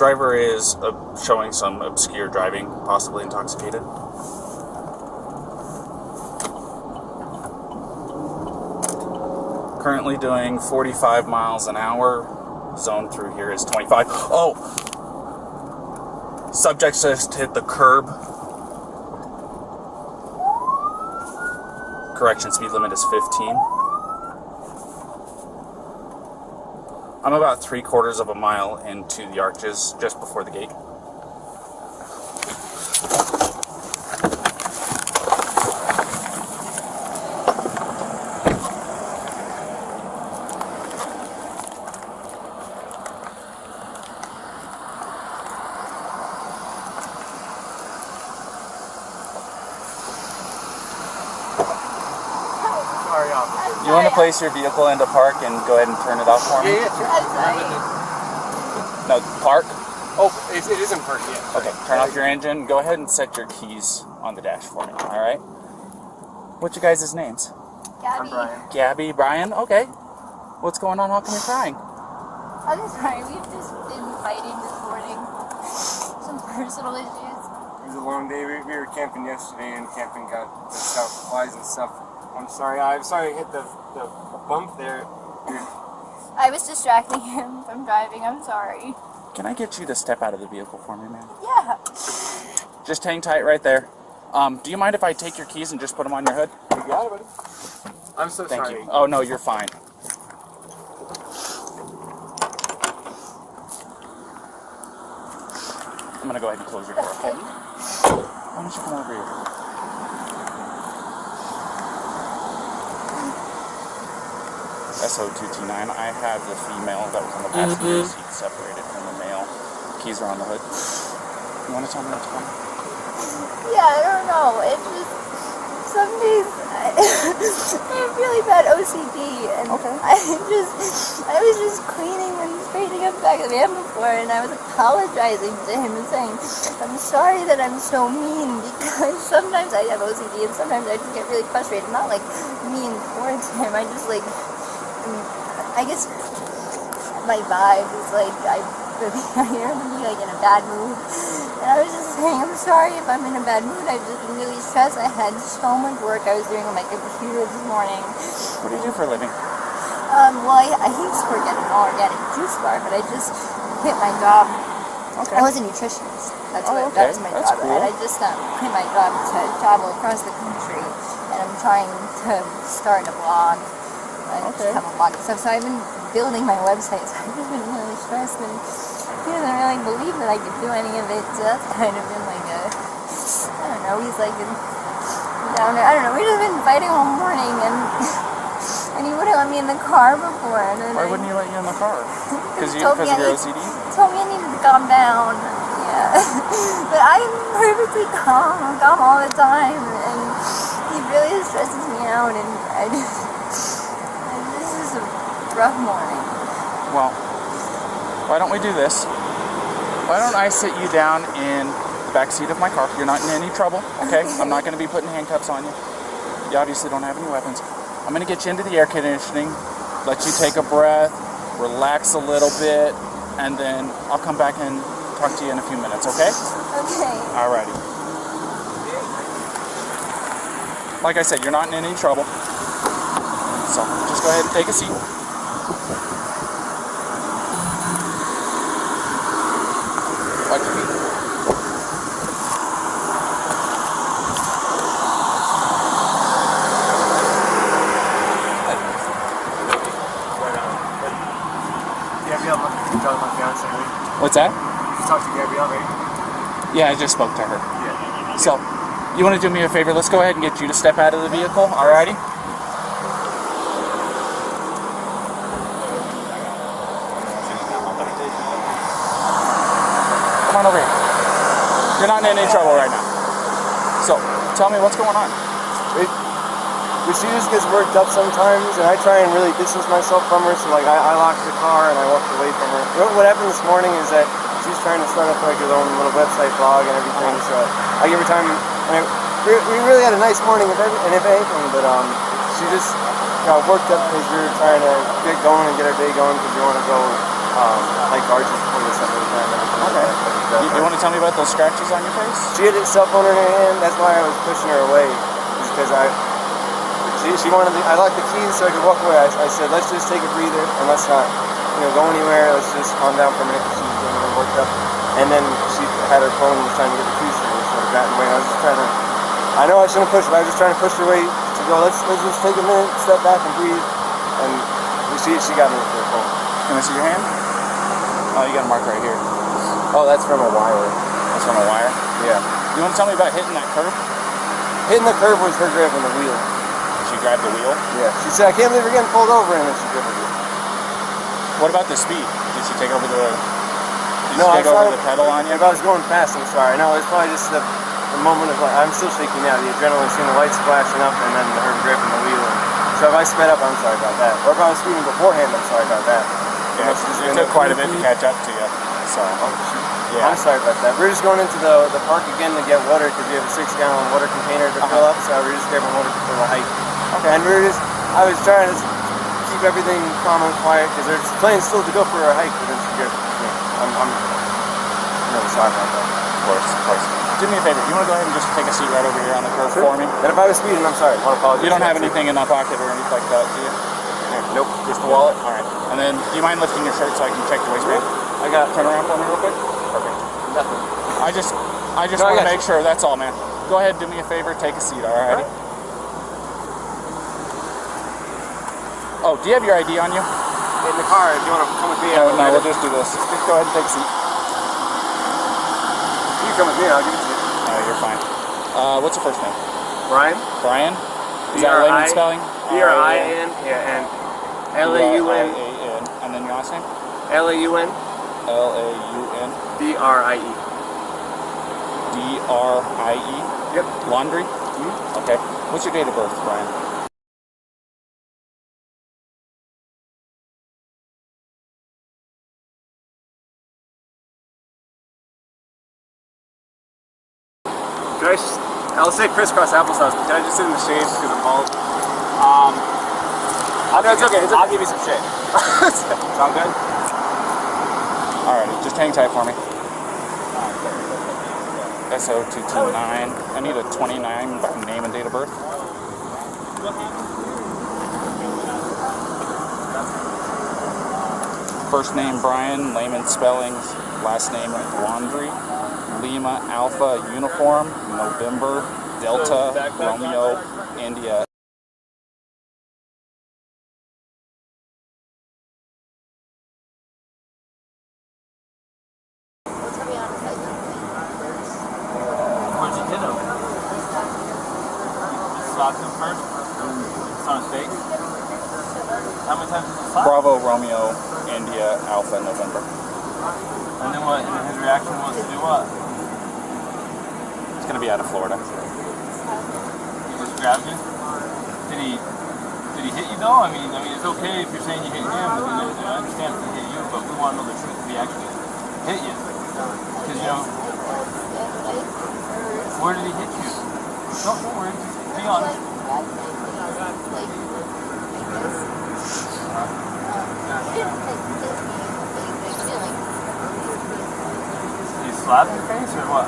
Driver is showing some obscure driving, possibly intoxicated. Currently doing 45 miles an hour. Zone through here is 25. Oh! Subject just hit the curb. Correction, speed limit is 15. I'm about 3/4 of a mile into the arches, just before the gate. You want to place your vehicle into park and go ahead and turn it off for me? No, park? Oh, it is in park, yeah. Okay, turn off your engine. Go ahead and set your keys on the dash for me, alright? What's your guys' names? Gabby. I'm Brian. Gabby, Brian? Okay. What's going on? How come you're crying? I'm sorry, we've just been fighting this morning. Some personal issues. It was a long day. We were camping yesterday, and camping got flies and stuff. I'm sorry I hit the bump there. I was distracting him from driving, I'm sorry. Can I get you to step out of the vehicle for me, man? Yeah. Just hang tight right there. Do you mind if I take your keys and just put them on your hood? You got it, buddy. I'm so Thank sorry. you. Oh, no, you're fine. I'm going to go ahead and close your door, okay? Why don't you come over here? SO2T9. I have the female that was on the passenger seat separated from the male. Keys are on the hood. You want to tell me what's going on? Yeah, I don't know. It's just, some days I have really bad OCD, and Okay. I was just cleaning and straightening up the back of the van before, and I was apologizing to him and saying, I'm sorry that I'm so mean, because sometimes I have OCD, and sometimes I just get really frustrated. Not like mean towards him, I just like, I guess my vibe is like, I hear him be like in a bad mood. And I was just saying, I'm sorry if I'm in a bad mood. I've just been really stressed. I had so much work I was doing on my computer this morning. What do you do for a living? Well, I used to work at an all-organic juice bar, but I just quit my job. Okay. I was a nutritionist. That was my That's job. cool. And I just quit my job to travel across the country. And I'm trying to start a blog. I just have a blog and stuff. So I've been building my website. So I've just been really stressed, and he doesn't really believe that I could do any of it. So that's kind of been like a, I don't know, he's like down there. I don't know, we've just been fighting all morning, and he wouldn't let me in the car before. And then Why wouldn't he let you in the car? Because of your OCD? He told me I needed to calm down. Yeah. But I'm perfectly calm. I'm calm all the time, and he really stresses me out, and this is a rough morning. Well, why don't we do this? Why don't I sit you down in the back seat of my car? You're not in any trouble, okay? I'm not going to be putting handcuffs on you. You obviously don't have any weapons. I'm going to get you into the air conditioning, let you take a breath, relax a little bit, and then I'll come back and talk to you in a few minutes, okay? Okay. Alrighty. Like I said, you're not in any trouble. So just go ahead and take a seat. Watch your feet. What's that? You talked to Gabby already? Yeah, I just spoke to her. Yeah. So, you want to do me a favor? Let's go ahead and get you to step out of the vehicle, alrighty? Come on over here. You're not in any trouble right now. So, tell me what's going on. She just gets worked up sometimes, and I try and really distance myself from her, so like I lock the car and I walk away from her. What happened this morning is that she's trying to start up like her own little website blog and everything, so I give her time, and we really had a nice morning, if anything, but she just got worked up because we were trying to get going and get our day going because we want to go like arches before the sun goes down and everything. Okay. Like that. You want to tell me about those scratches on your face? She had a cell phone in her hand. That's why I was pushing her away, because she wanted. I locked the keys so I could walk away. I said, let's just take a breather and let's not, go anywhere. Let's just calm down for a minute because she was getting really worked up. And then she had her phone and was trying to get the keys from me, so I got in the way. I was just trying to. I know I shouldn't push, but I was just trying to push her away to go. Let's just take a minute, step back, and breathe. And she got me with her phone. Can I see your hand? Oh, you got a mark right here. Oh, that's from a wire. That's from a wire? Yeah. You want to tell me about hitting that curb? Hitting the curb was her grabbing the wheel. She grabbed the wheel? Yeah. She said, I can't believe we're getting pulled over, and then she grabbed the wheel. What about the speed? Did she take over the... No, take over the pedal on you? If I was going fast, I'm sorry. No, it's probably just the moment of, like, I'm still shaking now. The adrenaline, seeing the lights flashing up, and then her grabbing the wheel. So if I sped up, I'm sorry about that. Or if I was speeding beforehand, I'm sorry about that. Yeah, it took quite a bit to catch up to you. So, yeah. I'm sorry about that. We're just going into the park again to get water because we have a 6-gallon water container to fill up. So we're just grabbing water for the hike. Okay. And I was trying to keep everything calm and quiet because they're planning still to go for a hike. But then she grabbed me. I'm really sorry about that. Of course. Do me a favor. You want to go ahead and just take a seat right over here on the curb for me? And if I was speeding, I'm sorry. I want to apologize. You don't have anything in that pocket or anything like that, do you? Nope. Just the wallet? All right. And then, do you mind lifting your shirt so I can check your waistband? Turn around for me real quick. Perfect. Nothing. I just want to make sure. That's all, man. Go ahead, do me a favor, take a seat, alrighty? Oh, do you have your ID on you? In the car, if you want to come with me. No, we'll just do this. Just go ahead and take a seat. You come with me, I'll give it to you. You're fine. What's your first name? Brian. Brian? Is that layman spelling? B-R-I-N, yeah, and L-A-U-N. And then your last name? L-A-U-N. L-A-U-N. D-R-I-E. D-R-I-E? Yep. Laundrie? Mm-hmm. Okay. What's your date of birth, Brian? I'll say crisscross applesauce, but can I just sit in the shade because I'm bald? It's okay. I'll give you some shade. Sound good? Alrighty, just hang tight for me. SO229. I need a 29 name and date of birth. First name Brian, layman spellings, last name Laundrie. Lima Alpha Uniform, November, Delta, Romeo, India. Where'd you hit him? Just slapped him first? It's on his face? How many times did you slap? Bravo, Romeo, India, Alpha, November. And then what? And his reaction was to do what? It's going to be out of Florida. He just grabbed you? Did he hit you though? I mean, it's okay if you're saying you hit him, but then I understand if he hit you, but we want to know the truth if he actually hit you. Because, where did he hit you? Don't worry, be honest. Did he slap your face or what?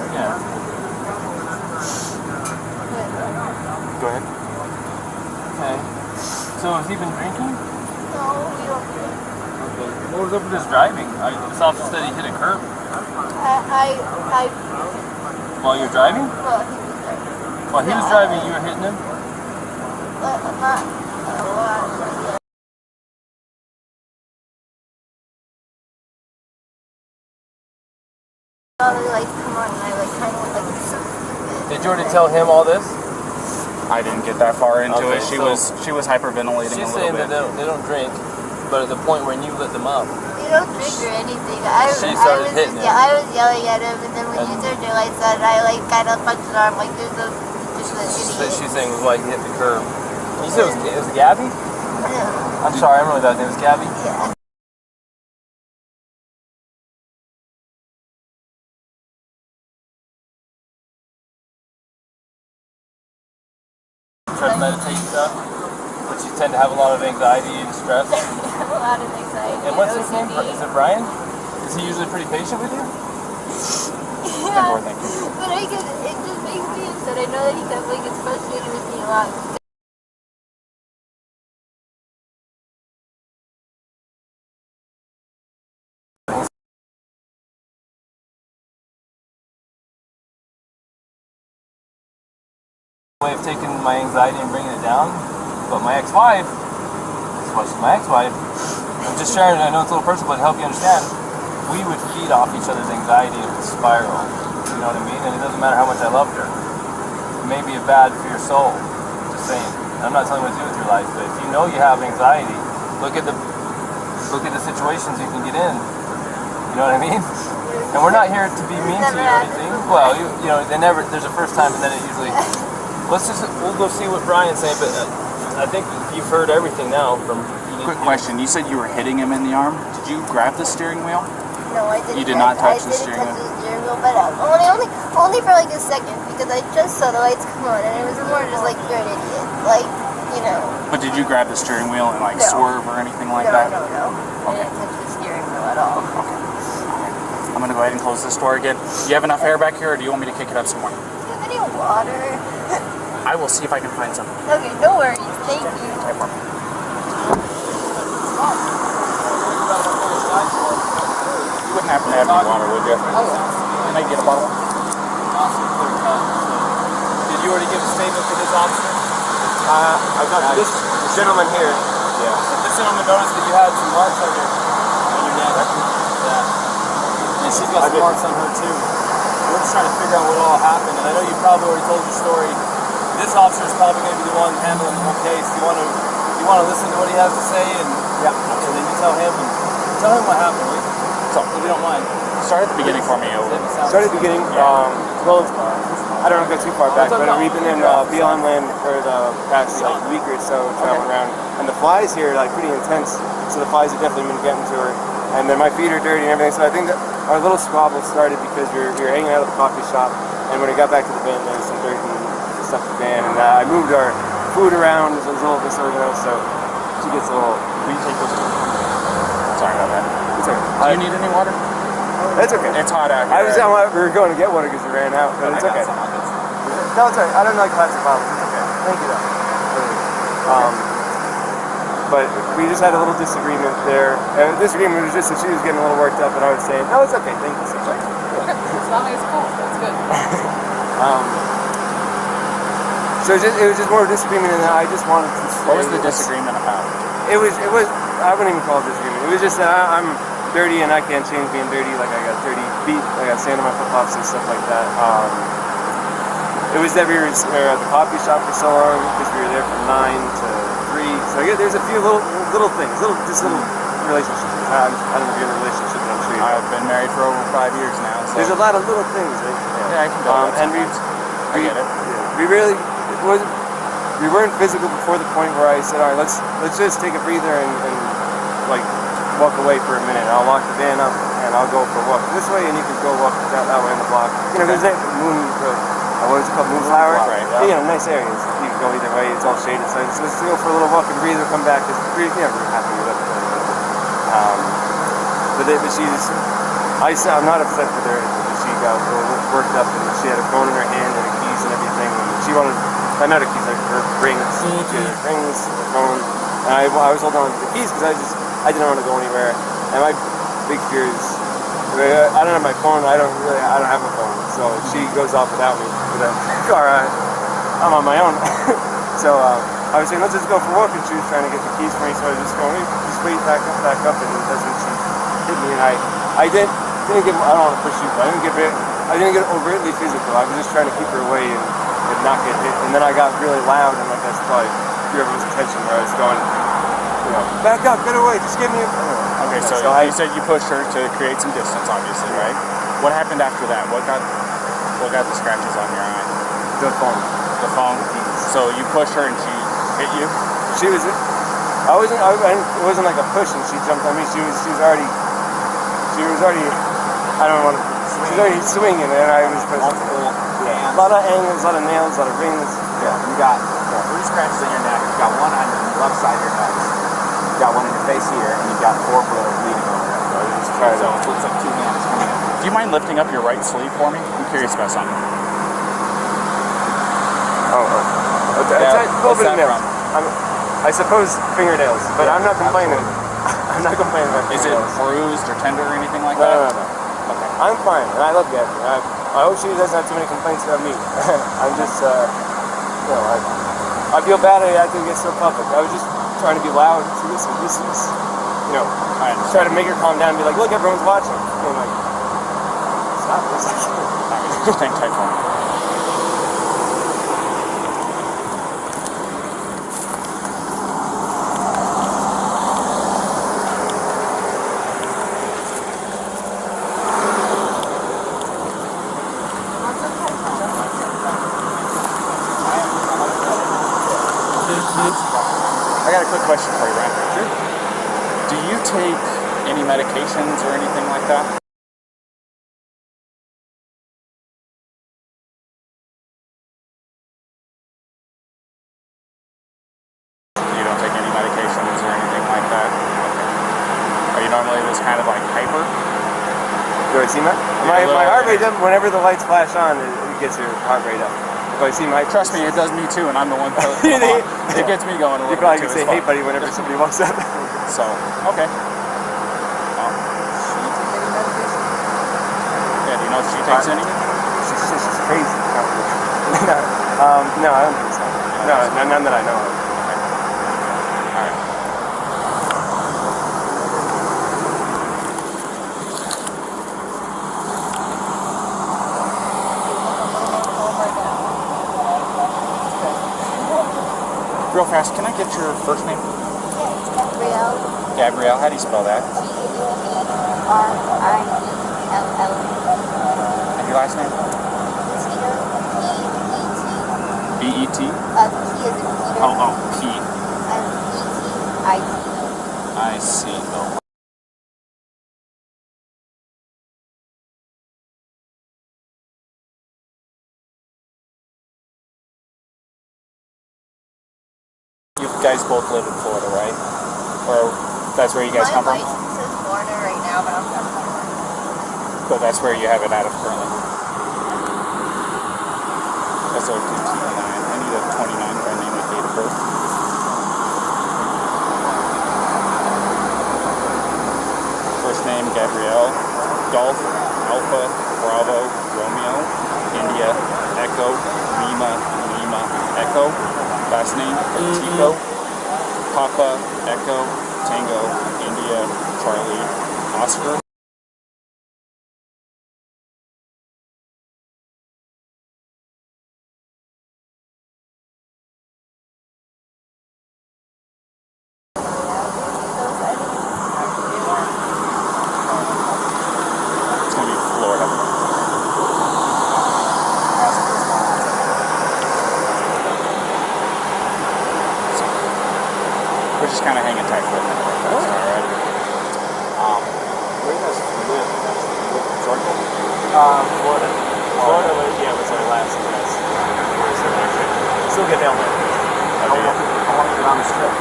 Yeah. Go ahead. Okay. So has he been drinking? No, we don't drink. Okay. What was up with his driving? This officer said he hit a curb. While you're driving? Well, he was driving. While he was driving, you were hitting him? Not a lot. Come on, and I kind of went something. Did you already tell him all this? I didn't get that far into Okay, it. She so was hyperventilating a she's little saying bit. that they don't drink, but at the point when you lit them up, They don't drink or anything. She started hitting him. Yeah, I was yelling at him, and then when you turned your lights on, I kind of punched his arm like there's no just an idiot. she's saying was why he hit the curb. You said it was Gabby? Yeah. I'm sorry, I remember that name. It was Gabby? Yeah. try to meditate and stuff? But you tend to have a lot of anxiety and stress. I have a lot of anxiety. And what's his name? OCD. Is it Brian? Is he usually pretty patient with you? Yeah, but it just makes me upset. I know that he definitely gets frustrated with me a lot. Way of taking my anxiety and bringing it down, but my ex-wife, I'm just sharing, I know it's a little personal, but to help you understand, we would feed off each other's anxiety and it would spiral, you know what I mean? And it doesn't matter how much I loved her. It may be bad for your soul, just saying. I'm not telling you what to do with your life, but if you know you have anxiety, look at the situations you can get in, you know what I mean? And we're not here to be mean to you or anything. Well, you know, there's a first time and then it usually... We'll go see what Brian's saying, but I think you've heard everything now from... Quick question, you said you were hitting him in the arm. Did you grab the steering wheel? No, I didn't. You did not touch the steering wheel? I didn't touch the steering wheel, but only for like a second, because I just saw the lights come on, and it was more just like, you're an idiot. Like, you know. But did you grab the steering wheel and like swerve or anything like no, that? No. I didn't touch the steering wheel at all. Okay. I'm going to go ahead and close this door again. Do you have enough air back here, or do you want me to kick it up some more? Do you have any water? I will see if I can find some. Okay, no worries. Thank you. Type one. You wouldn't happen to have any water, would you? Can I get a bottle? Did you already give a statement to this officer? I've got this gentleman here. Yeah. This gentleman noticed that you had some marks on your neck. Yeah. And she's got some marks on her too. We're just trying to figure out what all happened. And I know you probably already told your story. This officer is probably going to be the one handling the whole case. Do you want to listen to what he has to say? And then you tell him what happened, will you? So, If you don't mind. start at the beginning for me. Start at the beginning. Well, I don't want to go too far back, but we've been in BLM land for the past like week or so, traveling around, and the flies here are like pretty intense. So the flies have definitely been getting to her, and then my feet are dirty and everything. So I think that our little squabble started because we were hanging out at the coffee shop, and when we got back to the van, there was some dirt and stuff in the van, and I moved our food around. It was a little disorganized, so she gets a little. Will you take those? Sorry about that. It's okay. Do you need any water? That's okay. It's hot out here. We were going to get water because we ran out, but it's okay. No, it's okay. I don't like plastic bottles. It's okay. Thank you, though. But we just had a little disagreement there. Disagreement was just that she was getting a little worked up, and I was saying, no, it's okay. Thank you so much. Okay, as long as it's cool, that's good. So it was just more of a disagreement, and I just wanted to say... What was the disagreement about? It was, I wouldn't even call it disagreement. It was just that I'm dirty and I can't change being dirty. Like, I got dirty feet, I got sand on my flip-flops and stuff like that. It was that we were at the coffee shop for so long because we were there from 9 to 3. So there's a few little things, little relationships. I don't know if you're in a relationship, but I'm sure I've been married for over 5 years now. So. There's a lot of little things, right? Yeah, I can go. And I get it. We really... We weren't physical before the point where I said, all right, let's just take a breather and like walk away for a minute. I'll lock the van up and I'll go for a walk this way, and you can go walk that way in the block. You know, there's that what is it called, Moonflower? Right. Yeah. You know, nice areas. You can go either way. It's all shaded. So let's go for a little walk and breathe and come back. Because we're happy with it. I'm not upset with her. She got worked up and she had a phone in her hand and her keys and everything. And she wanted. Not her keys, like her rings. She had her rings, her phone, and I was holding on to the keys because I didn't want to go anywhere. And my big fear is I don't have my phone. I don't have a phone, so she goes off without me. With a car, I'm on my own. So I was saying, let's just go for a walk, and she was trying to get the keys for me. So I was just going, just wait, back up, and that's when she hit me. And I didn't get. I don't want to push you, but I didn't get overtly physical. I was just trying to keep her away and not get hit, and then I got really loud, and like that's probably whoever's attention where I was going, you know, back up, get away, just give me a... Okay, so you said you pushed her to create some distance, obviously, right? What happened after that? What got the scratches on your eye? The phone. The phone? So you pushed her and she hit you? She was... it wasn't like a push and she jumped on me. She was already... I don't want to... She was already swinging, and I was... A lot of angles, a lot of nails, a lot of rings. Yeah, you got 3 scratches on your neck. You've got one on the left side of your nose. You've got one in your face here, and you've got 4 bleeding over it. So just try to. So it looks like 2 hands coming in. Do you mind lifting up your right sleeve for me? I'm curious about something. It's a little what's bit of that nails. I suppose fingernails, but I'm not complaining. I'm not complaining about Is it fingernails. bruised or tender or anything like No. that? Okay. I'm fine, and I love Gabby. I hope she doesn't have too many complaints about me. I'm just, I feel bad I had to get so public. I was just trying to be loud. So this is, I understand. try to make her calm down and be like, look, everyone's watching. And like, stop for a second. Just hang tight for me. I got a quick question for you, Ryan. Sure. Do you take any medications or anything like that? You don't take any medications or anything like that? Okay. Are you normally this kind of like hyper? Do I see my heart rate up whenever the lights flash on? It gets your heart rate up. Do I see my? Trust me, it does me too, and I'm the one that it gets me going a little You probably bit can too. say, It's "Hey, fun. buddy," whenever somebody walks up. So, okay. Well, yeah, do you know if she takes any? She's crazy. No, I don't think so. No, none that I know of. All right. Real fast, can I get your first name? Yeah, it's Gabrielle. Gabrielle, how do you spell that? G-A-B-R-I-E-L-L. And your last name? Petito. B-E-T? P as in Peter. Oh, P. And E-T-I-T-O. I see. Oh. You guys both live in Florida, right? Or that's where you guys come My from? license is Florida right now, but I'm from Florida. But that's where you have it out of currently. That's our 229. I need a 29 by name and date of birth. First name Gabrielle, Golf, Alpha, Bravo, Romeo, India, Echo, Lima, Lima, Echo. Last name Petito, Papa, Echo, Tango, India, Charlie, Oscar. It's gonna be Florida. We're just kind of hanging tight for a minute. All right. Where do you guys live? You live in Georgia? Florida. Florida, yeah, was our last address. Still get down there. How long have you been on this trip?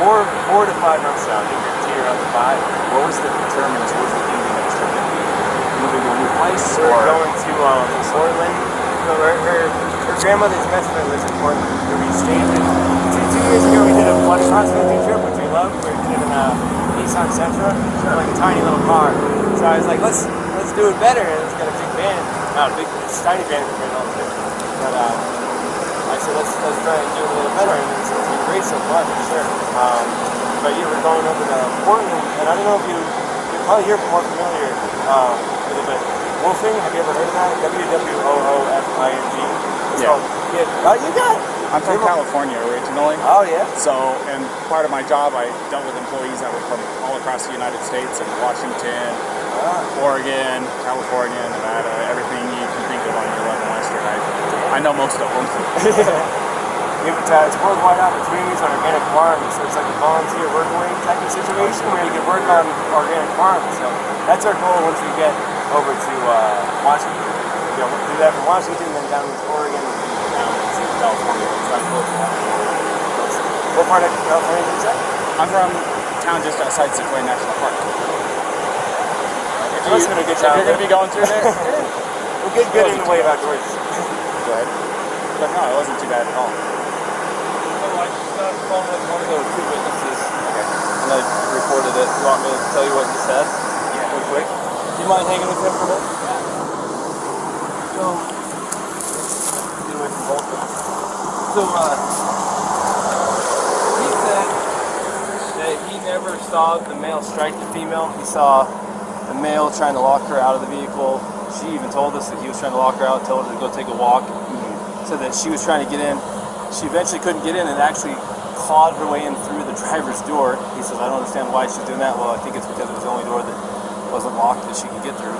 4 to 5 months now. I think you're on the 5. What was the determinants? What was the ending of this trip? Moving to a new place? We're Or going to Portland. No, her grandmother's best friend lives in Portland. We stayed in 2 years ago. We did a blood cross-country trip, which we loved. We did in a Nissan Sentra, like a tiny little car. So I was like, let's do it better. And it's got a big van. Not a big, it's a tiny van compared to all the different. But I said, let's try and do it a little better. And it's been great so far, for sure. But yeah, we're going over to Portland, and I don't know if you're probably here more familiar with it, but Wolfing, have you ever heard of that? W-W-O-O-F-I-N-G. Yeah. You got it. I'm from California originally. Oh, yeah? So, and part of my job, I dealt with employees that were from all across the United States, and Washington, Oregon, California, Nevada, everything you can think of on your level western. I know most of them. It's worldwide opportunities on organic farms, so it's like a volunteer workaway type of situation where you can work on organic farms. So that's our goal once we get over to Washington. We'll do that from Washington, then down to Oregon, and then down to California. It's not close to that. What part of California did you say? I'm from a town just outside Sequoia National Park. If you're going to be going through there, we'll get good in the way of outdoors. go ahead. But no, it wasn't too bad at all. So I just got on the phone with one of the two witnesses, and I recorded it. You want me to tell you what he said? Yeah. Real quick. Do you mind hanging with him for a minute? So, get away from both of them. So, he said that he never saw the male strike the female. He saw the male trying to lock her out of the vehicle. She even told us that he was trying to lock her out, told her to go take a walk, so that she was trying to get in. She eventually couldn't get in and actually clawed her way in through the driver's door. He says, I don't understand why she's doing that. Well, I think it's because it was the only door that wasn't locked that she could get through.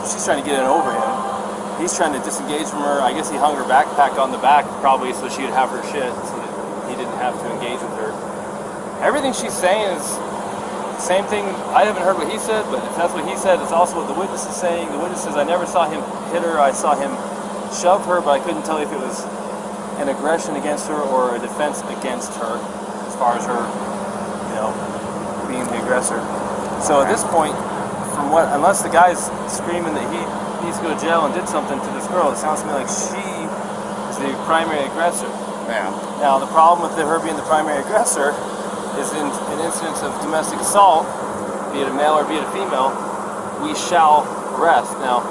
So she's trying to get in over him. He's trying to disengage from her. I guess he hung her backpack on the back probably so she'd have her shit so that he didn't have to engage with her. Everything she's saying is the same thing. I haven't heard what he said, but if that's what he said, it's also what the witness is saying. The witness says, I never saw him hit her. I saw him shove her, but I couldn't tell if it was an aggression against her or a defense against her as far as her, being the aggressor. So at this point, unless the guy's screaming that he needs to go to jail and did something to this girl, it sounds to me like she is the primary aggressor. Yeah. Now, the problem with her being the primary aggressor is in incidents of domestic assault, be it a male or be it a female, we shall arrest. Now,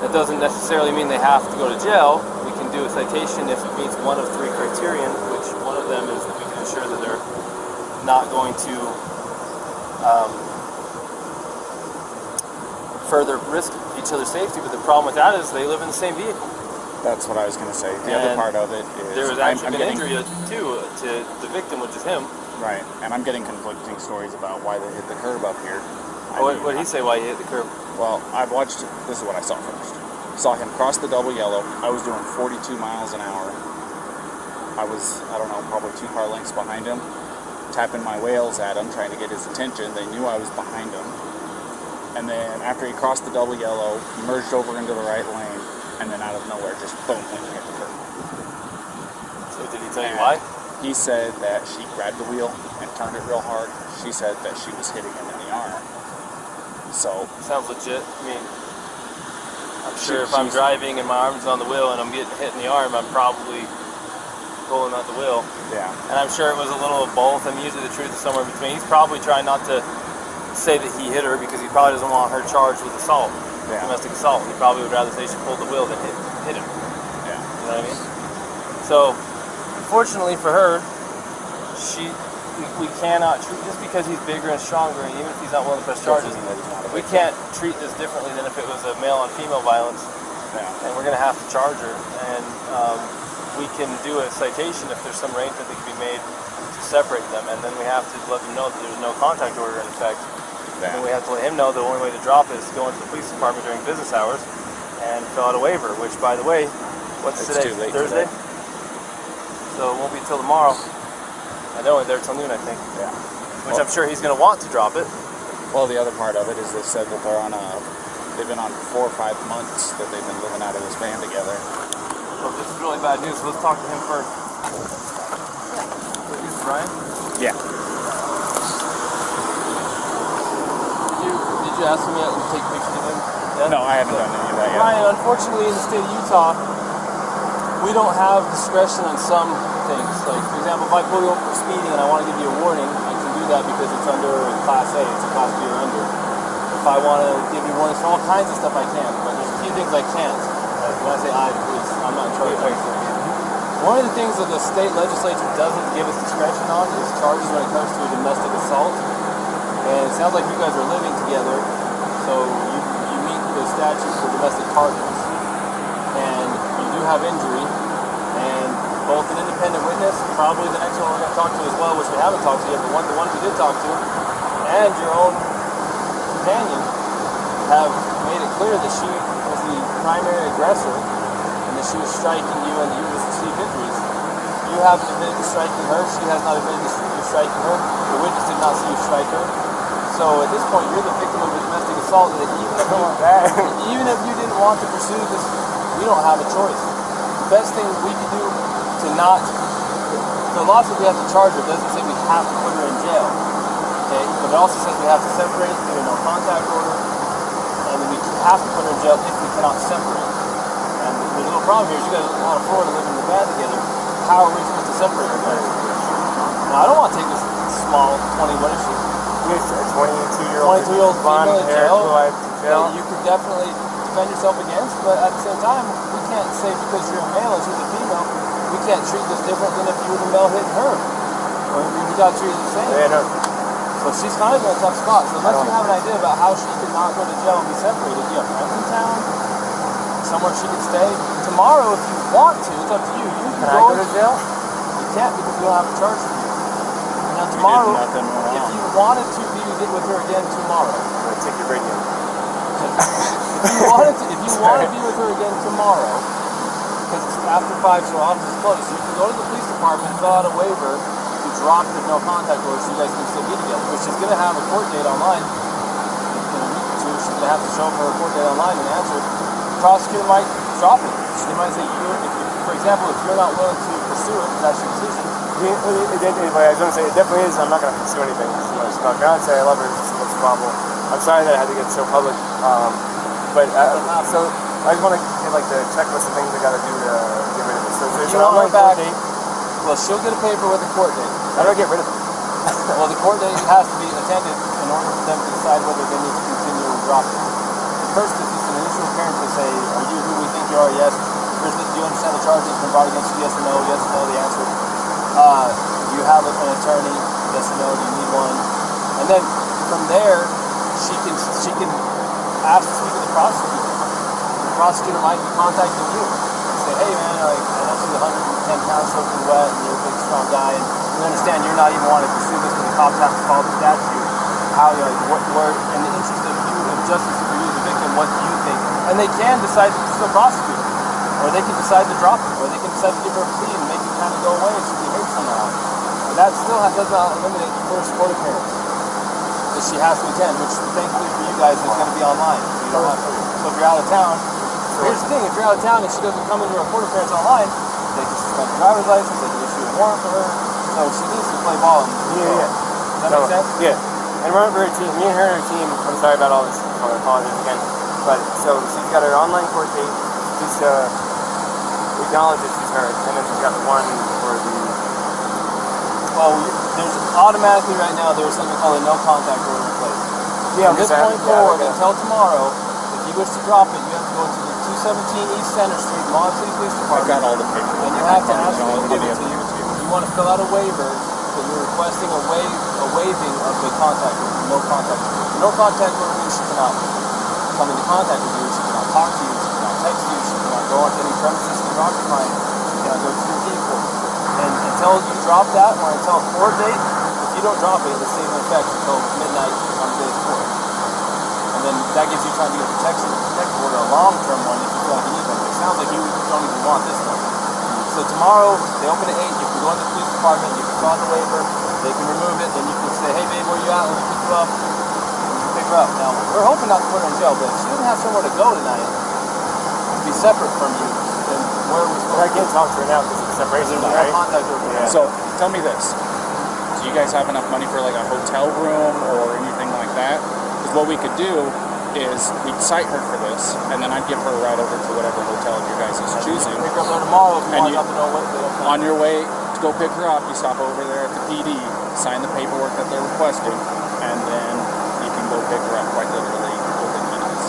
that doesn't necessarily mean they have to go to jail. We can do a citation if it meets one of three criterion, which one of them is that we can ensure that they're not going to further risk each other's safety. But the problem with that is they live in the same vehicle. That's what I was going to say. The other part of it is there was actually an injury too to the victim, which is him. Right, and I'm getting conflicting stories about why they hit the curb up here. What did he say why he hit the curb? Well, I've watched, this is what I saw first. Saw him cross the double yellow. I was doing 42 miles an hour. I was, probably 2 car lengths behind him, tapping my whales at him, trying to get his attention. They knew I was behind him. And then after he crossed the double yellow, he merged over into the right lane, and then out of nowhere, just boom, went and hit the curb. So did he tell you why? He said that she grabbed the wheel and turned it real hard. She said that she was hitting him in the arm. So sounds legit. I mean, I'm sure if I'm driving and my arm's on the wheel and I'm getting hit in the arm, I'm probably pulling out the wheel. Yeah. And I'm sure it was a little of both. I mean, usually the truth is somewhere in between. He's probably trying not to say that he hit her because he probably doesn't want her charged with assault, domestic assault. He probably would rather say she pulled the wheel than hit him. Yeah. You know what I mean? So, fortunately for her, we cannot treat, just because he's bigger and stronger, and even if he's not willing to press charges, we can't treat this differently than if it was a male on female violence. Yeah. And we're going to have to charge her, and we can do a citation if there's some arrangement that can be made to separate them, and then we have to let them know that there's no contact order in effect. Yeah. And we have to let him know the only way to drop it is to go into the police department during business hours and fill out a waiver, which, by the way, what's today? Too late Thursday? today. So it won't be till tomorrow. And they're only there till noon, I think. Yeah. Which I'm sure he's going to want to drop it. Well, the other part of it is they said that they've been on 4 or 5 months that they've been living out of this van together. So this is really bad news. So let's talk to him first. So here's Brian. Yeah. Did you ask him yet to take pictures of him? Yeah? No, I haven't done any of that yet. Brian, unfortunately in the state of Utah, we don't have discretion on some things. Like, for example, if I pull you over for speeding and I want to give you a warning, I can do that because it's under Class A, it's a Class B or under. If I want to give you warnings for all kinds of stuff, I can, but there's a few things I can't. Like, when I say I, please, I'm not in charge of anything. One of the things that the state legislature doesn't give us discretion on is charges when it comes to a domestic assault. And it sounds like you guys are living together, so you meet the statute for domestic partners. And you do have injury, and both an independent witness, probably the next one we're going to talk to as well, which we haven't talked to yet, but the ones we did talk to, and your own companion have made it clear that she was the primary aggressor and that she was striking you and that you received injuries. You haven't admitted to striking her, she has not admitted to you striking her, the witness did not see you strike her. So at this point, you're the victim of a domestic assault that even if you didn't want to pursue this, we don't have a choice. The best thing we can do to to not. The law says we have to charge her. It doesn't say we have to put her in jail. Okay, but it also says we have to separate through a no contact order, and then we have to put her in jail if we cannot separate. And the little problem here is you guys are out of Florida living in the van together. How are we supposed to separate you guys? Now I don't want to take this small 20. What is she? He's a 22-year-old. 22-year-old blonde female in hair, jail. blue-eyed jail. That you could definitely defend yourself against, but at the same time, we can't say because you're a male and she's a female, we can't treat this different than if you were the male hitting her. Or we got to treat it the same. Yeah, no. So she's kind of in a tough spot. So unless you have an idea about how she could not go to jail and be separated, do you have friends in town? Somewhere she could stay? Tomorrow, if you want to, it's up to you. You Can I go to jail? You can't because we don't have a charge for you. Now tomorrow, if you wanted to be with her again tomorrow, I'm going to take your radio. if you want to be with her again tomorrow, because it's after 5, so office is closed, so you can go to the police department and fill out a waiver to drop the no contact order so you guys can still be together. But she's going to have a court date online in a week or two. She's going to have to show up for a court date online and answer. The prosecutor might drop it. She might say, for example, if you're not willing to pursue it, that's your decision. Anyway, I was going to say, it definitely is. I'm not going to pursue anything. She's my fiance. I love her. It's a problem. I'm sorry that I had to get so public. So I just want to get like the checklist of things I got to do to get rid of it. So there's an online court date. Well, she'll get a paper with a court date. How do I get rid of it? Well, the court date has to be attended in order for them to decide whether they need to continue or drop it. First, it's just an initial appearance to say, are you who we think you are? Yes. Do you understand the charges been brought against you? Yes or no? Yes or no, the answer. Do you have an attorney? Yes or no? Do you need one? And then from there, she can ask to speak to the prosecutor. The prosecutor might be contacting you and say, hey man, I know she's 110 pounds soaking wet and you're a big strong guy and you understand you're not even wanting to pursue this but the cops have to follow the statute. How where in the interest of you of justice for you the victim, what do you think? And they can decide to still prosecute her. Or they can decide to drop it, or they can decide to give her a plea and make it kind of go away if she behaves somehow. But that still does not eliminate the first court appearance that she has to attend, which thankfully for you guys is going to be online. So you don't have to. So if you're out of town, here's the thing: if you're out of town and she doesn't come into her court appearance online, they can suspend her driver's license, they can issue a warrant for her. So she needs to play ball. Yeah. Does that make sense? Yeah. And remember her team, me and her and her team, I'm sorry about all this, I apologize again. But so she's got her online court date, just acknowledge that she's hurt, and then she's got one for the... Well, there's automatically right now, there's something called a no contact order in place. From this point forward until tomorrow, if you wish to drop it, you have to go to the 217 East Center Street, Moab City Police Department. I've got all the papers. And you have to ask them to give it to you. You want to fill out a waiver that you're requesting a waiving of the contact order, no contact order. No contact order means she cannot come into contact with you, she cannot talk to you, she cannot text you, she cannot go onto any premises you're occupying, she cannot go to your vehicle. And until you drop that, or until a court date, if you don't drop it, it'll stay in effect until midnight on the day of court. And then that gives you time to get a protective order, a long-term one if you feel like you need one. It sounds like you don't even want this one. So tomorrow, they open at 8, you can go into the police department, you can fill out the waiver, they can remove it, then you can say, hey babe, where you at? Let me pick you up. Pick her up. Now, we're hoping not to put her in jail, but if she doesn't have somewhere to go tonight, to be separate from you, then where are we supposed to I can't talk to her now because it's separation, there's right? no contact over there. So tell me this: do you guys have enough money for like a hotel room or anything like that? Because what we could do is we'd cite her for this, and then I'd give her a ride over to whatever hotel you guys is choosing. Pick her up there tomorrow if you And want to know what they don't come. On your way to go pick her up, you stop over there at the PD, sign the paperwork that they're requesting, and then you can go pick her up quite literally within minutes.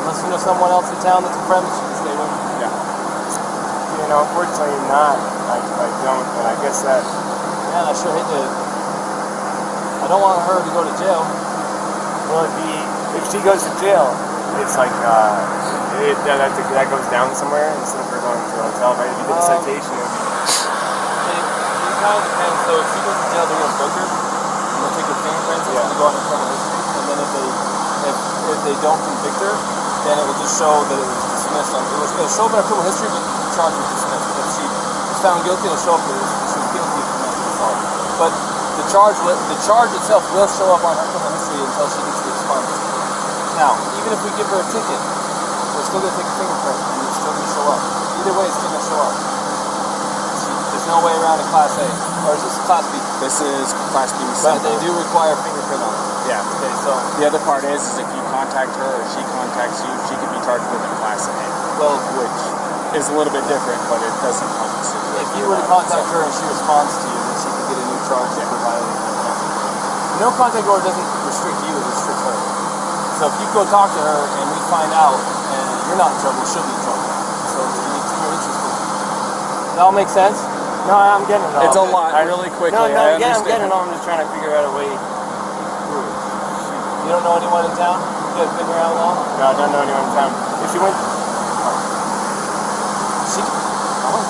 Unless you know someone else in town that's a friend that you can stay with. Yeah. You know, unfortunately not. I don't, and I guess that... Man, I sure hate to... I don't want her to go to jail. Well, if she goes to jail, it's like, that goes down somewhere instead of her going to a hotel, right? If you did a citation, it kind of depends. So if she goes to jail, they're going to book her. And they'll take her fingerprints and go on her criminal history. And then if they don't convict her, then it will just show that it was dismissed. It'll show up in her criminal history, but the charge was dismissed. If she was found guilty, it'll show up that she was guilty of domestic assault. But the charge itself will show up on her criminal history until she gets the expungement. Now, even if we give her a ticket, we're still going to take a fingerprint and it's still going to show up. Either way, it's still going to show up. Does there's no way around a Class A. Or is this Class B? This is Class B. But they do require fingerprint on it. Yeah. Okay, so, The other part is if you contact her or she contacts you, she could be charged with a Class A, well, which is a little bit different, but it doesn't help the situation. if you were to contact her and she responds to you, then she could get a new charge for violating the contact order. No contact order doesn't restrict you, it restricts her. So if you go talk to her and we find out and you're not in trouble, she'll be in trouble. So you need to your interest. That all make sense? No, I'm getting it all. It's a lot, really quickly. No, I yeah, I'm understand. getting it all. I'm just trying to figure out a way. You don't know anyone in town? You guys been around long? No, I don't know anyone in town. If she went,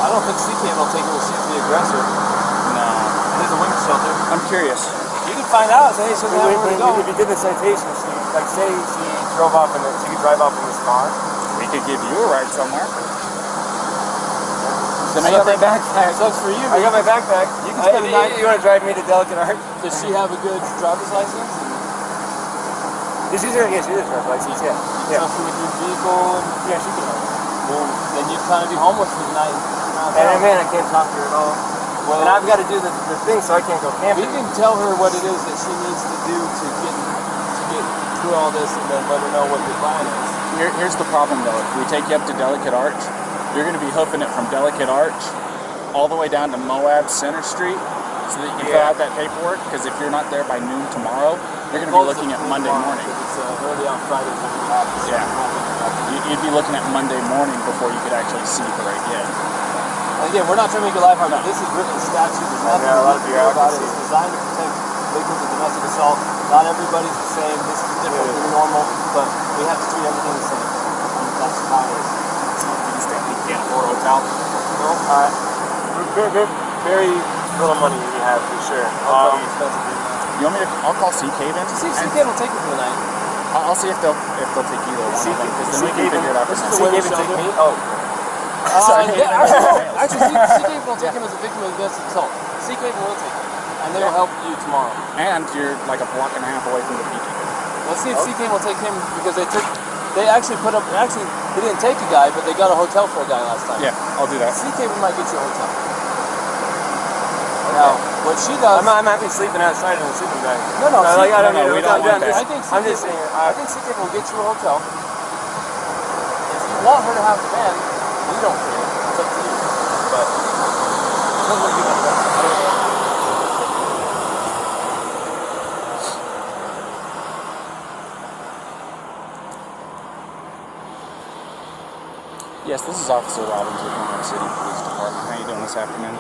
I don't think CKM will take her if she's the aggressor. No. There's a women's shelter. I'm curious. You can find out. Say, hey, she doesn't have anywhere to go. if you did the citation, like say she drove off and she could drive off in this car. We could give you a ride somewhere. I got my backpack. Sucks for you. I got my backpack. You can spend the night. You want to drive me to Delicate Art? Does she have a good driver's license? She's a driver's license. Yeah. Yeah. Something with your vehicle. Yeah, she can. Well, then you'd kind of be homeless for the night. And man, I can't talk to her at all. Well, and I've got to do the thing, so I can't go camping. we can tell her what it is that she needs to do to get through all this, and then let her know what the plan is. Here's the problem, though. If we take you up to Delicate Arch, you're going to be hoofing it from Delicate Arch all the way down to Moab Center Street so that you can fill out that paperwork, because if you're not there by noon tomorrow, you're going to be looking at Monday morning. It's early on Fridays when we have this. Yeah. You'd be looking at Monday morning before you could actually see her again. And again, we're not trying to make your life hard. This is written in statute. There's nothing a lot of to do about it. bureaucracy. It's designed to protect victims of domestic assault. Not everybody's the same. This is different than normal, but we have to treat everything the same. And that's how it is. You can't afford a hotel. No, very little money we have for sure. You want me to? I'll call Sea Cave in. See if CK will take you for the night. I'll see if they'll take either one of them, because then we can figure it out from This is there. the way we take me. Oh. Sorry. Actually, CK will take him as a victim of domestic assault. CK will take him, and they will help you tomorrow. And you're like a block and a half away from the PG. Let's see if CK will take him, because they actually they didn't take a guy, but they got a hotel for a guy last time. Yeah, I'll do that. CK might get you a hotel. Now, what she does... I'm happy sleeping outside in a sleeping bag. No, we don't want that. I'm just saying, I think CK will get you a hotel. If you want her to have a van, we don't care. It's up to you. But it doesn't look good. I don't know. Yes, this is Officer Robbins with Moab City Police Department. How you doing this afternoon?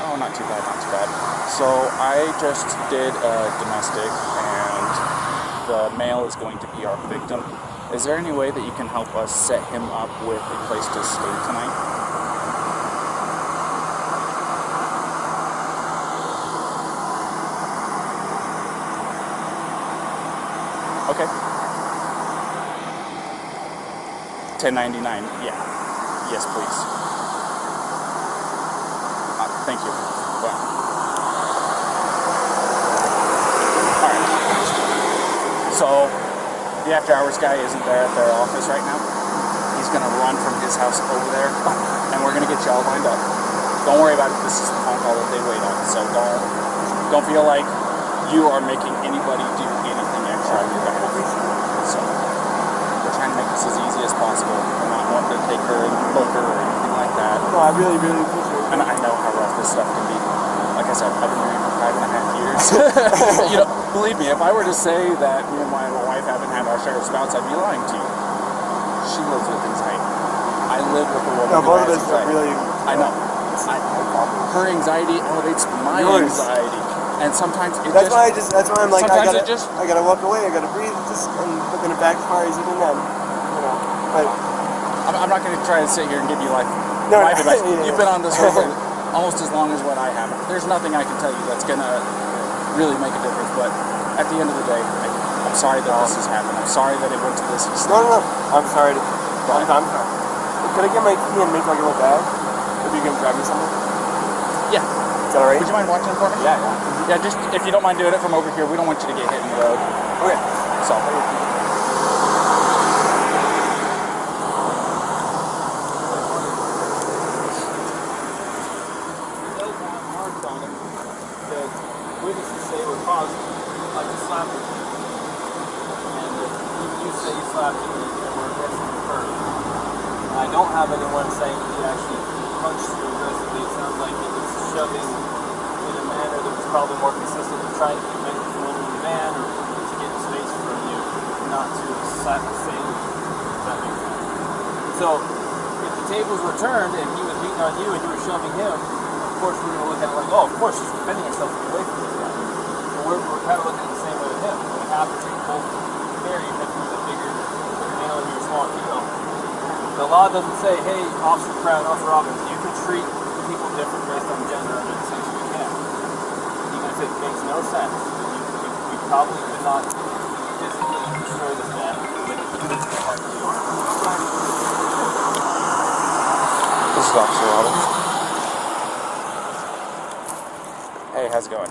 Oh, not too bad, not too bad. So I just did a domestic, and the male is going to be our victim. Is there any way that you can help us set him up with a place to stay tonight? Okay. $10.99. Yeah. Yes, please. Thank you. Well. All right. So the after hours guy isn't there at their office right now. He's gonna run from his house over there, and we're gonna get you all lined up. Don't worry about it. This is the phone call that they wait on. So don't feel like you are making anybody do anything extra on your behalf. So we're trying to make this as easy as possible. We're not wanting to take her and book her or anything like that. No, I really appreciate it. And I know how rough this stuff can be. Like I said, I've been married for 5.5 years. You know, believe me, if I were to say that me and my wife haven't had our share of spouts, I'd be lying to you. She lives with anxiety. I live with a woman No, who both of has us are anxiety. really... I know. Her anxiety elevates my Yours. anxiety. And sometimes it That's why I'm like, I sometimes gotta walk away, I gotta breathe, and looking it backfires even then, you know, but... I'm not going to try to sit here and give you life No, advice. yeah. You've been on this road for almost as long as what I have. There's nothing I can tell you that's going to really make a difference, but at the end of the day, I'm sorry that this has happened. I'm sorry that it went to this extent. No, I'm sorry. I'm sorry. Could I get my key and make like a little bag? If you can grab me something? Yeah. Is that alright? Would you mind watching for me? Yeah. Yeah, just if you don't mind doing it from over here, we don't want you to get hit in the road. Okay. So. tragedy and we're missing the person. I don't have anyone saying that he actually punched you aggressively. It sounds like he was shoving in a manner that was probably more consistent with trying to prevent you from moving the van or to get space from you, not to slap the same. Does that make sense? So, if the tables were turned and he was beating on you and you were shoving him, of course we're going to look at it like, oh, of course he's defending himself away from this guy. But we're kind of looking at it the same way with him. We have to treat both fair, even if he's a bigger male and you're a small female. The law doesn't say, hey, Officer Crown, Officer Robbins, you can treat people different based on gender under the section you can. Even if it makes no sense, you probably could not physically destroy this man with the heart of the arm. This is Officer Robbins. Hey, how's it going?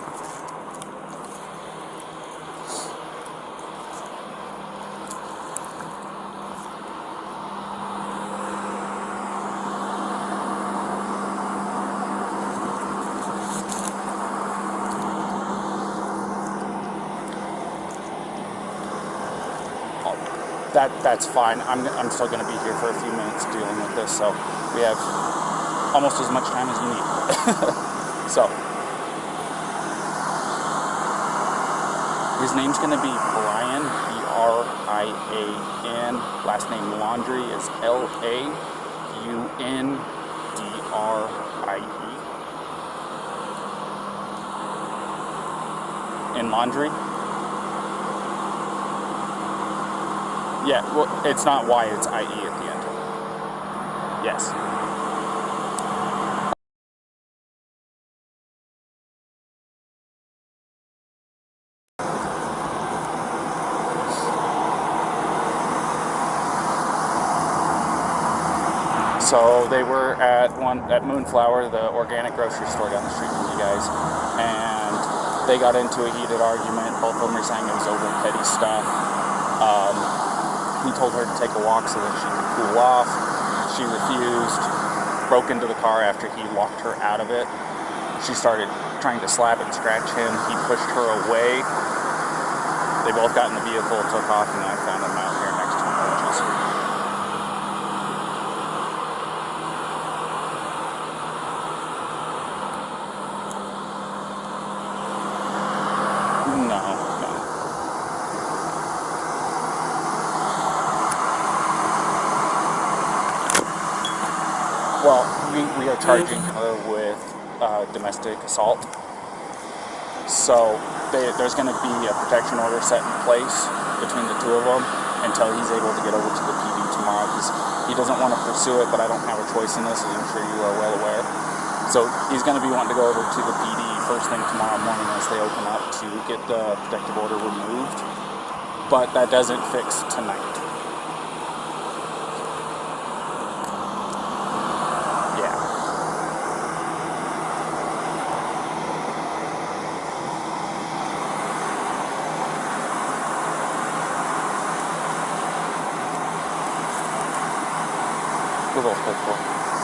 That's fine. I'm still going to be here for a few minutes dealing with this, so we have almost as much time as you need. So, his name's going to be Brian, B-R-I-A-N. Last name Laundrie is L-A-U-N-D-R-I-E. In Laundrie? Yeah, well, it's not Y, it's I-E at the end. Yes. So they were at Moonflower, the organic grocery store down the street from you guys, and they got into a heated argument. Both of them were saying it was over petty stuff. He told her to take a walk so that she could cool off. She refused, broke into the car after he locked her out of it. She started trying to slap and scratch him. He pushed her away. They both got in the vehicle, took off, and I found him out here next to him. No. Well, we are charging her with domestic assault. So there's going to be a protection order set in place between the two of them until he's able to get over to the PD tomorrow, because he doesn't want to pursue it, but I don't have a choice in this, as I'm sure you are well aware. So he's going to be wanting to go over to the PD first thing tomorrow morning as they open up to get the protective order removed. But that doesn't fix tonight.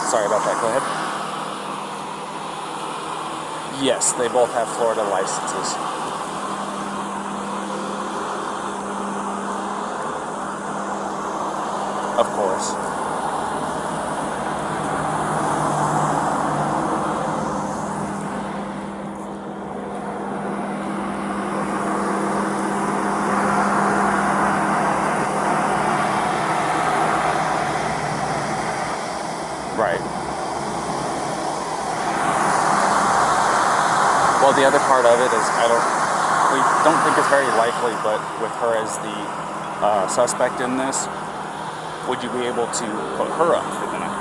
Sorry about that, go ahead. Yes, they both have Florida licenses. Of course. Right. Well, the other part of it is we don't think it's very likely, but with her as the suspect in this, would you be able to put her up for the night?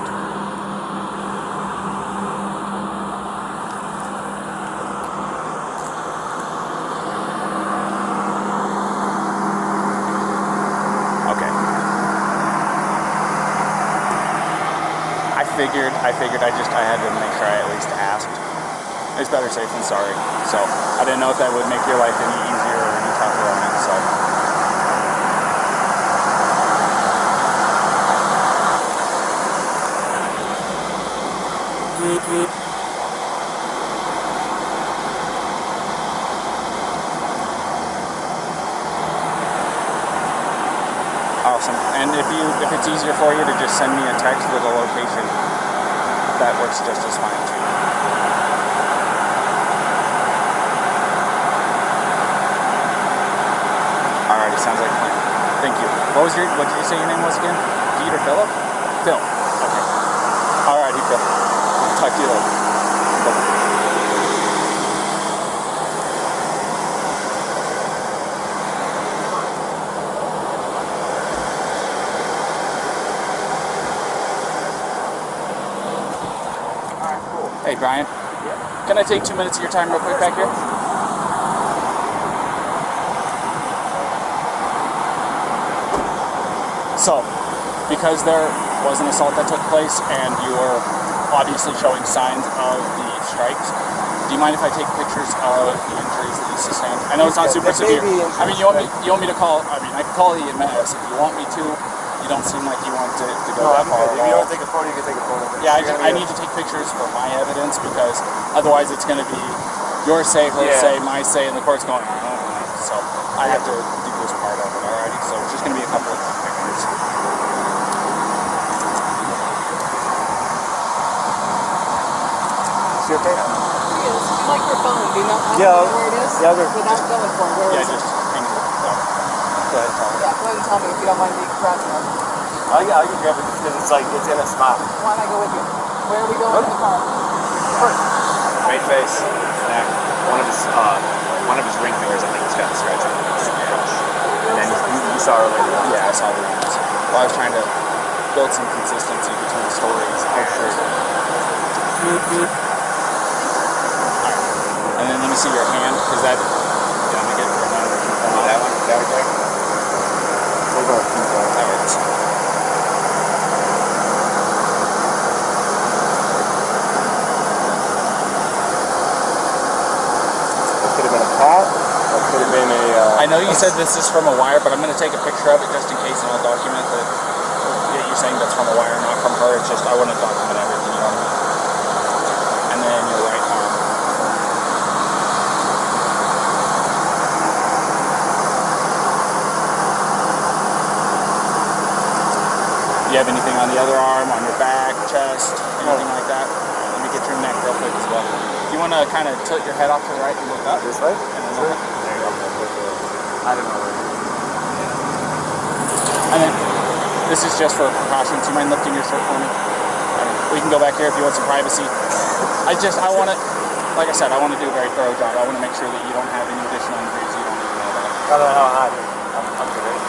I figured I had to make sure I at least asked. It's better safe than sorry. So I didn't know if that would make your life any easier or any tougher on it. So. Awesome. And if it's easier for you to just send me a text with a location, that works just as fine too. Alrighty, sounds like a plan. Thank you. What did you say your name was again? Pete or Philip? Phil. Okay. Alrighty, Phil. I'll talk to you later. Bye-bye. Hey, Brian. Yeah. Can I take 2 minutes of your time real quick back here? So, because there was an assault that took place and you were obviously showing signs of the strikes, do you mind if I take pictures of the injuries that you sustained? I know it's not super severe. I mean, you want me to call, I mean, I can call the EMS if you want me to. You don't seem like you want to go that far at all. If you want to take a photo, you can take a photo. Yeah, I need to take pictures for my evidence because otherwise it's going to be your say, her say, my say, and the court's going, oh. So I have to do this part of it, alrighty? So it's just going to be a couple of pictures. Is she okay? Yes. Microphone, do you know where it is? Yeah, without going for it, where is it? Just hang it. Go ahead, tell me. Yeah, go ahead and tell me if you don't mind me grabbing it. I can grab it because it's in a spot. Why don't I go with you? Where are we going in the car? Right face, neck. One of his ring fingers, I think, has got a scratch on it. Super fresh. And then you saw earlier. Yeah, I saw the rings. Well, I was trying to build some consistency between the stories. Oh, sure. And then let me see your hand, because that, let me get That one right there. That hurts. Could have been a pat. Or could have been a. I know you said this is from a wire, but I'm going to take a picture of it just in case, and I'll document that you're saying that's from a wire, not from her. It's just I want to document everything, you know what I mean? And then your right arm. Do you have anything on the other arm, on your back, chest, anything like that? Let me get your neck real quick as well. You want to kind of tilt your head off to the right and look up? This way? And then look up. There you go. I don't know. And then, this is just for precautions. Do you mind lifting your shirt for me? We can go back here if you want some privacy. I want to, like I said, I want to do a very thorough job. I want to make sure that you don't have any additional injuries you don't need to know about. I don't know how I'm good.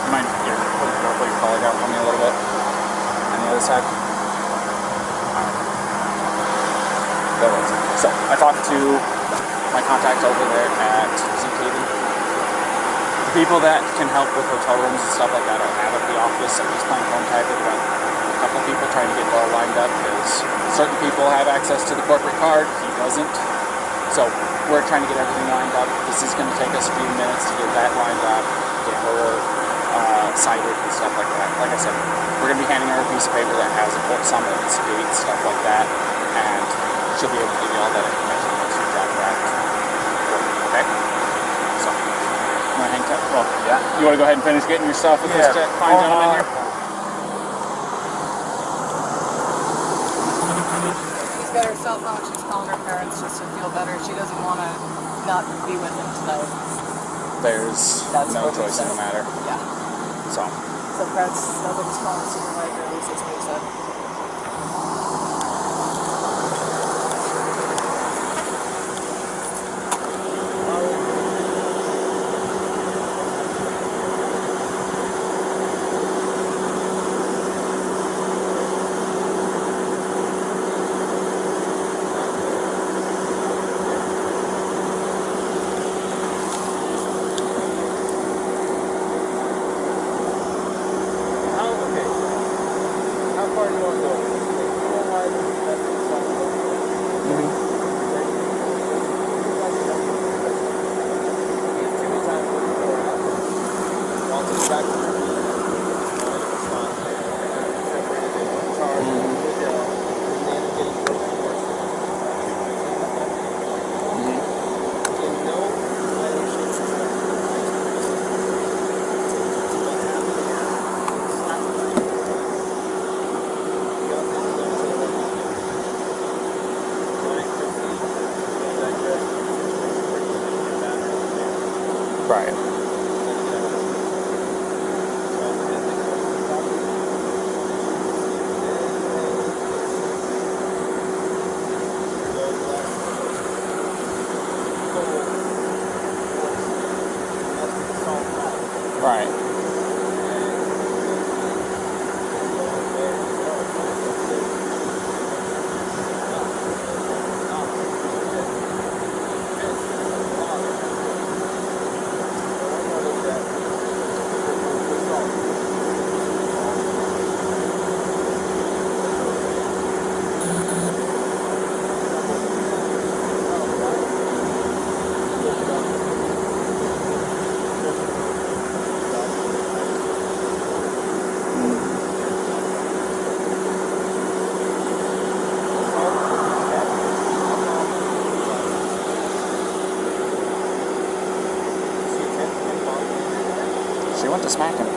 You mind here, put your collar down for me a little bit? On the other side? There it is. So, I talked to my contact over there at ZKD. The people that can help with hotel rooms and stuff like that are out of the office. I'm just playing phone tag with a couple people trying to get it all lined up because certain people have access to the corporate card, he doesn't. So, we're trying to get everything lined up. This is going to take us a few minutes to get that lined up, get her cited and stuff like that. Like I said, we're going to be handing her a piece of paper that has a port summons, date, stuff like that, and she'll be able to give you all that information once you drop her out. Okay? So, you want to hang tight? Well, Yeah. you want to go ahead and finish getting your stuff with this fine gentleman here? She's got her cell phone, she's calling her parents just to feel better. She doesn't want to not be with him tonight. There's That's no what he choice in the said. matter. Yeah. So, So that's nobody's calling the supervisor, at least that's what he said. How far do you want Right. Right. She went to smack him.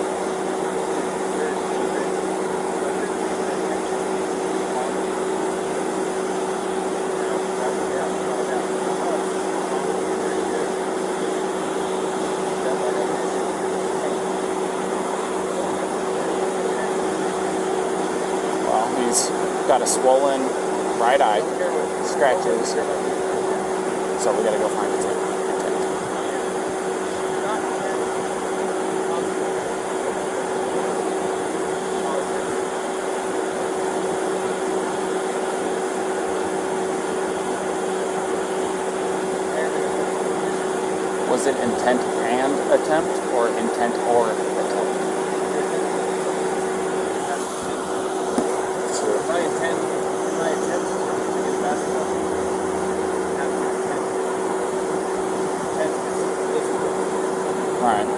Well, he's got a swollen right eye, scratches, so we gotta go find it. Was it intent and attempt, or intent or attempt? My intent to get basketball. Right.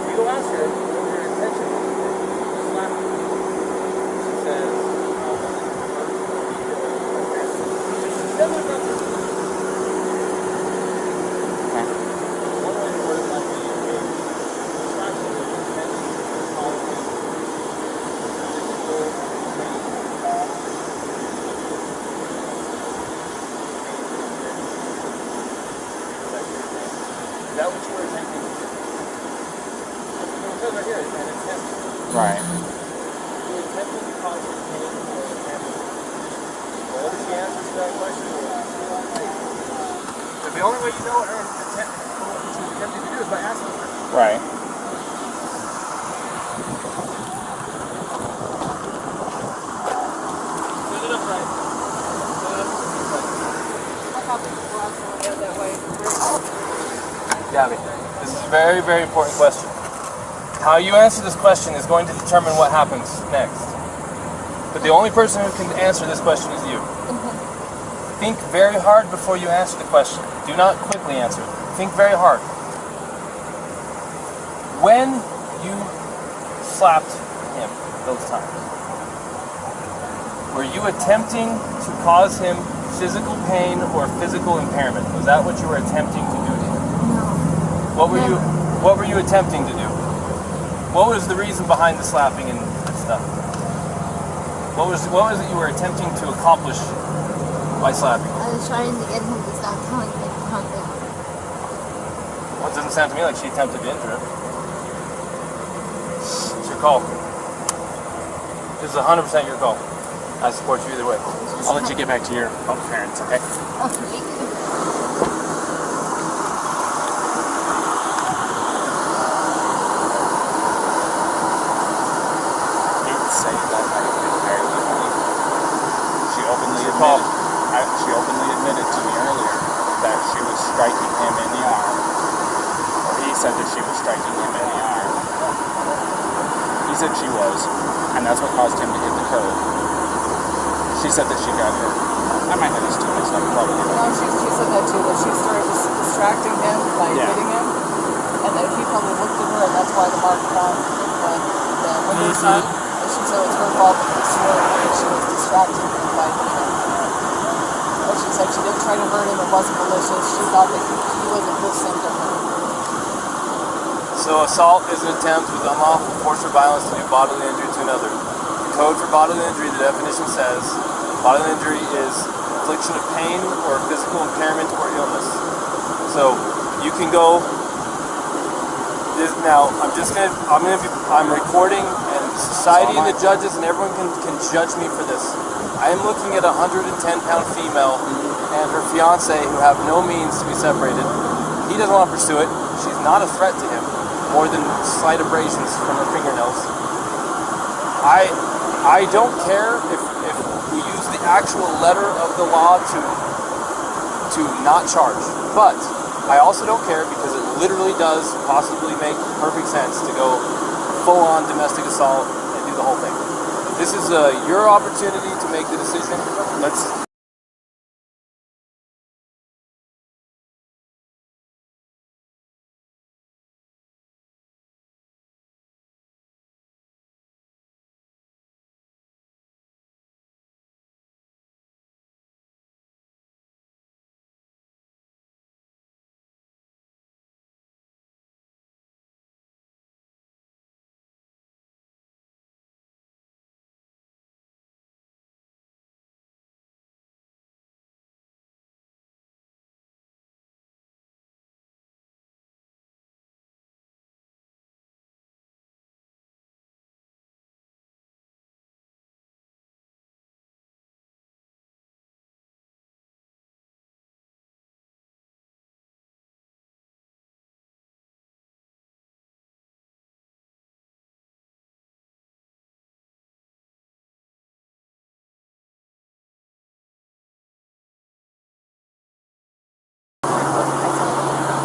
You go ask her what her intention is. Slap her. She says, is that what you were attempting? It says right here, it's an attempt. Right. You were attempting to cause her pain or damage. What is the answer to that question? But the only way you know what her intent, what she was attempting to do is by asking her. Right. Set it up right. Set it up right. I thought they were out that way. Gabby, this is a very, very important question. How you answer this question is going to determine what happens next. But the only person who can answer this question is you. Think very hard before you answer the question. Do not quickly answer. Think very hard. When you slapped him those times, were you attempting to cause him physical pain or physical impairment? Was that what you were attempting to do to him? What were you attempting to do? What was the reason behind the slapping and stuff? What was it you were attempting to accomplish by slapping? I was trying to get him to stop telling me to calm down. Well, it doesn't sound to me like she attempted to injure him. It's your call. This is 100% your call. I support you either way. I'll let you get back to your parents, okay? Okay. Say that I entirely believe. She openly admitted to me earlier that she was striking him in the arm. Or he said that she was striking him in the arm. He said she was, and that's what caused him to hit the curb. She said that she got hurt. I might have these two mixed up, probably. No, she said that too, that she started distracting him by Yeah. hitting him, and then he probably looked at her, and that's why the mark was on the window side. And she said it was her fault because she was distracting him by hitting him. But she said she didn't try to hurt him, it wasn't malicious, she thought that he wasn't listening to her. So assault is an attempt with unlawful force or violence to do bodily injury to another. The code for bodily injury, the definition says, bodily injury is infliction of pain or physical impairment or illness. So you can go. Now I'm recording, and society and the judges and everyone can judge me for this. I am looking at a 110-pound female and her fiance who have no means to be separated. He doesn't want to pursue it. She's not a threat to him, more than slight abrasions from her fingernails. I don't care if we use the actual letter of the law to not charge, but I also don't care because it literally does possibly make perfect sense to go full-on domestic assault and do the whole thing. This is your opportunity to make the decision. Let's.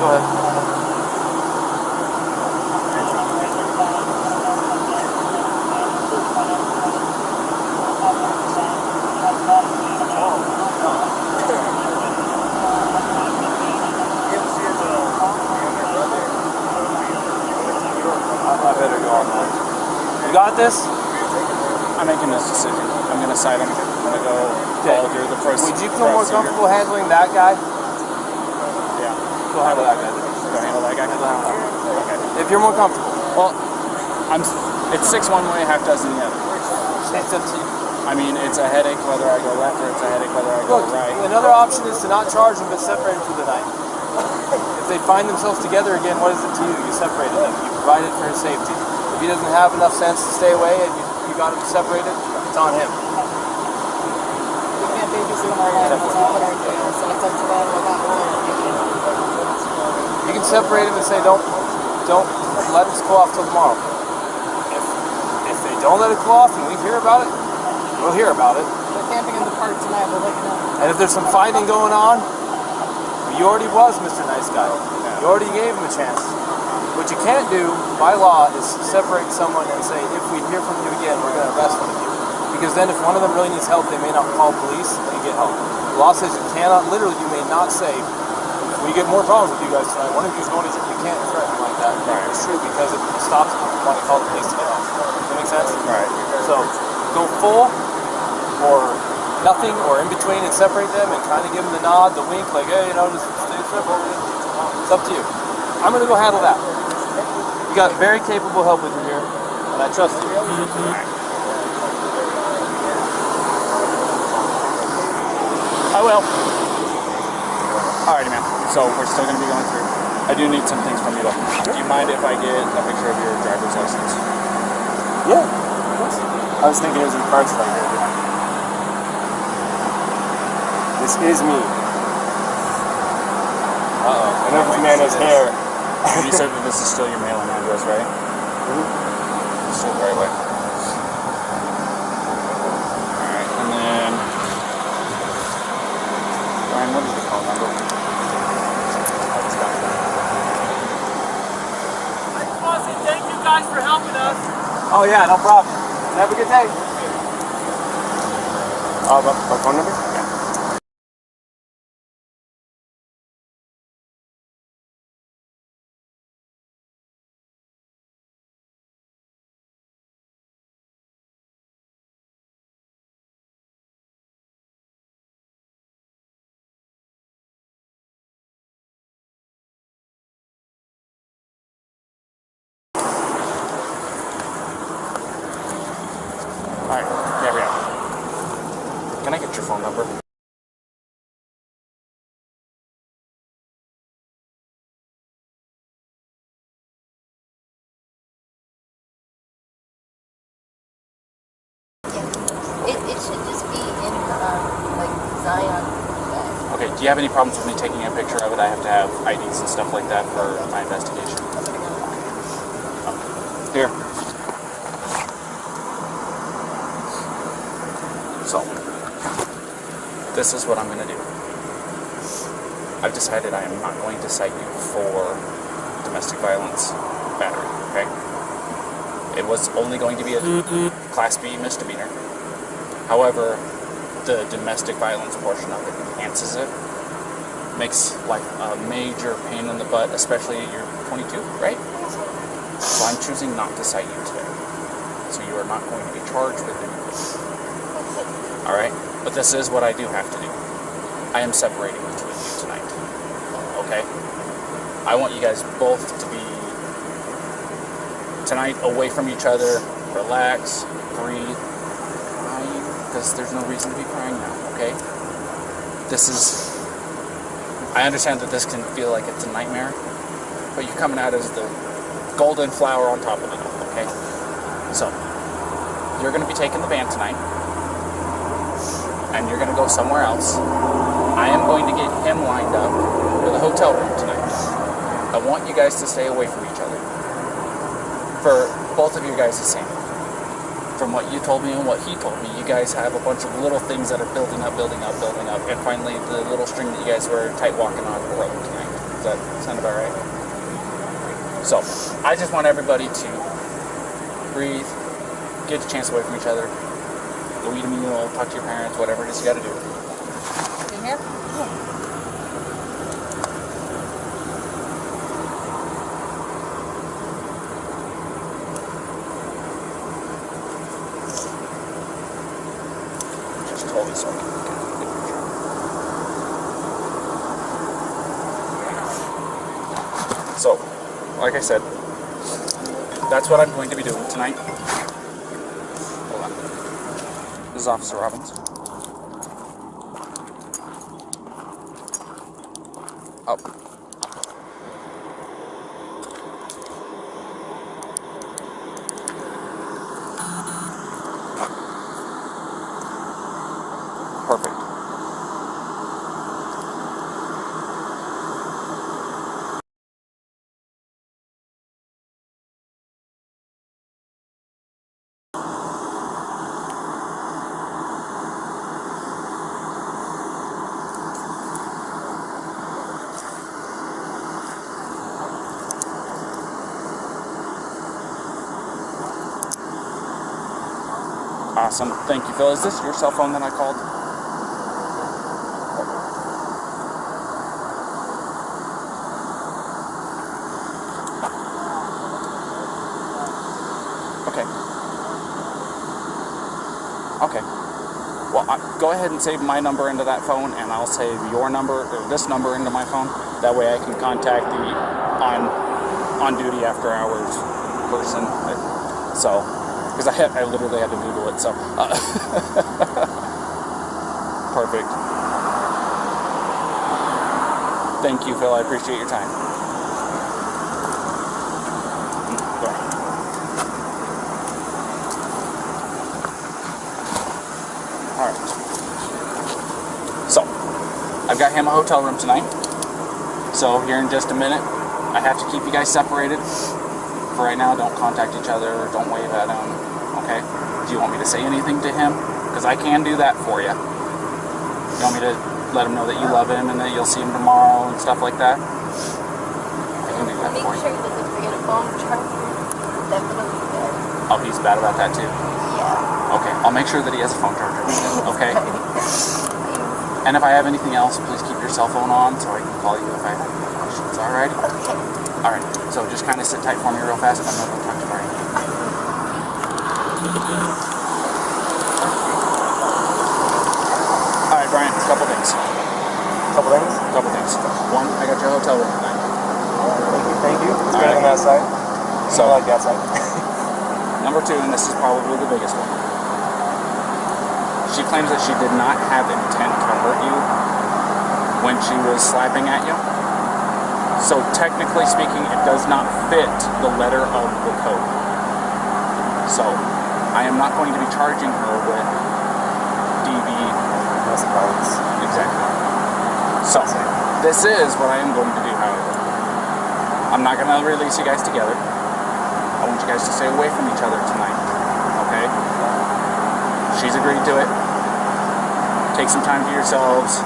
Go ahead. I better go on that. You got this? I'm making this decision. I'm going to side him. I'm going to go follow through the first. Would you feel more comfortable handling that guy? Yeah. Go handle that guy. Go handle that guy? Okay. If you're more comfortable. Well, it's 6 one way, half dozen the other. It's up to you. I mean, it's a headache whether I go left or it's a headache whether I go Look, right. another option is to not charge them but separate them for the night. If they find themselves together again, what is it to you? You separated them. You provided for his safety. If he doesn't have enough sense to stay away and you got him separated, it's on him. We can't babysit them all night. That's not what I do. So it's up to them. I got one. You can separate him and say, don't let us cool off till tomorrow. If they don't let it cool off and we hear about it, we'll hear about it. They're camping in the park tonight. We'll let you know. And if there's some fighting going on, you already was Mr. Nice Guy. You already gave him a chance. What you can't do by law is separate someone and say, if we hear from you again, we're going to arrest one of you. Because then if one of them really needs help, they may not call police and get help. The law says you cannot, literally, you may not say, if we get more problems with you guys tonight, one of you is going to jail. You can't threaten like that. Right. It's true because it stops people from wanting to call the police to get help. Does that make sense? Right. So go full or nothing or in between and separate them and kind of give them the nod, the wink, like, hey, just stay separate. It's up to you. I'm going to go handle that. You got very capable help with you here, and I trust you. I will. Alrighty, man. So we're still going to be going through. I do need some things from you, though. Do you mind if I get a picture of your driver's license? Yeah, of course. I was thinking it was in parts like that. This is me. Uh-oh. I know this man has hair. You said that this is still your mailing address, right? Mm-hmm. Still the right way. Alright, and then... Ryan, what is the phone number? I just want to say thank you guys for helping us. Oh yeah, no problem. Have a good day. My phone number? Yeah. Alright, there we go. Can I get your phone number? Do you have any problems with me taking a picture of it? I have to have IDs and stuff like that for my investigation. Here. So, this is what I'm going to do. I've decided I am not going to cite you for domestic violence battery, okay? It was only going to be a Class B misdemeanor. However, the domestic violence portion of it enhances it. Makes life a major pain in the butt, especially you're 22, right? So I'm choosing not to cite you today. So you are not going to be charged with anything. Alright? But this is what I do have to do. I am separating the two of you tonight. Okay? I want you guys both to be tonight away from each other, relax, breathe, crying, because there's no reason to be crying now, okay? This is, I understand that this can feel like it's a nightmare, but you're coming out as the golden flower on top of it all, okay? So, you're going to be taking the van tonight, and you're going to go somewhere else. I am going to get him lined up for the hotel room tonight. I want you guys to stay away from each other. For both of you guys the same. From what you told me and what he told me, you guys have a bunch of little things that are building up, and finally the little string that you guys were tight walking on the road tonight. Does that sound about right? So, I just want everybody to breathe, get a chance away from each other, go eat a meal, talk to your parents, whatever it is you gotta do. In here? Just totally so I can get a good picture. So, like I said, that's what I'm going to be doing tonight. Hold on. This is Officer Robbins. Oh. Perfect. Awesome. Thank you, Phil. Is this your cell phone that I called? Okay. Okay. Well, go ahead and save my number into that phone, and I'll save your number, or this number, into my phone. That way I can contact the on-duty after-hours person. So, because I literally had to Google it, so. Perfect. Thank you, Phil. I appreciate your time. Go ahead. Alright. So, I've got him a hotel room tonight. So, here in just a minute, I have to keep you guys separated. For right now, don't contact each other, don't wave at him, okay? Do you want me to say anything to him? Because I can do that for you. You want me to let him know that you love him and that you'll see him tomorrow and stuff like that? I can do that for you. Make sure he doesn't forget a phone charger. Definitely good. Oh, he's bad about that too? Yeah. Okay, I'll make sure that he has a phone charger, okay? And if I have anything else, please keep your cell phone on so I can call you if I have any questions, alrighty? Okay. Alright, so just kind of sit tight for me real fast. I'm going to go talk to Brian. Alright, Brian, a couple things. Couple things. One, I got your hotel room tonight. Thank you. It's All better right. than that side. So, I like that side. number two, and this is probably the biggest one. She claims that she did not have intent to hurt you when she was slapping at you. So technically speaking, it does not fit the letter of the code. So I am not going to be charging her with DV. Domestic violence. Exactly. So, this is what I am going to do, however. I'm not going to release you guys together. I want you guys to stay away from each other tonight, okay? She's agreed to it. Take some time for yourselves.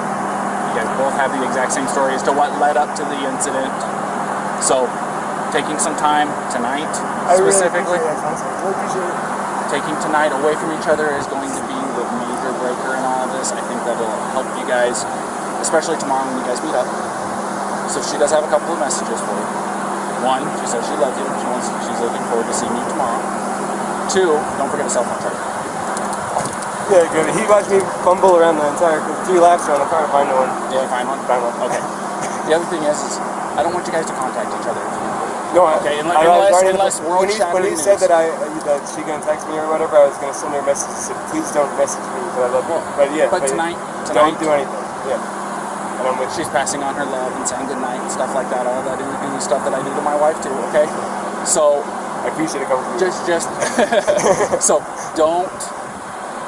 You guys both have the exact same story as to what led up to the incident. So, taking some time tonight, specifically, taking tonight away from each other is going to be the major breaker in all of this. I think that'll help you guys, especially tomorrow when you guys meet up. So she does have a couple of messages for you. One, she says she loves you. She's looking forward to seeing you tomorrow. Two, don't forget a cell phone charger. Yeah, good. He watched me fumble around the entire 3 laps around the car to find one. Did you find one? Find one. Okay. The other thing is I don't want you guys to contact each other. No, okay, when unless he said that she gonna text me or whatever, I was gonna send her a message that said, please don't message me because I love you. But yeah, but tonight, don't do anything. Yeah. And I'm with she's passing on her love and saying goodnight and stuff like that. All that is stuff that I do to my wife too. Okay, so I appreciate it coming from you. Just so don't.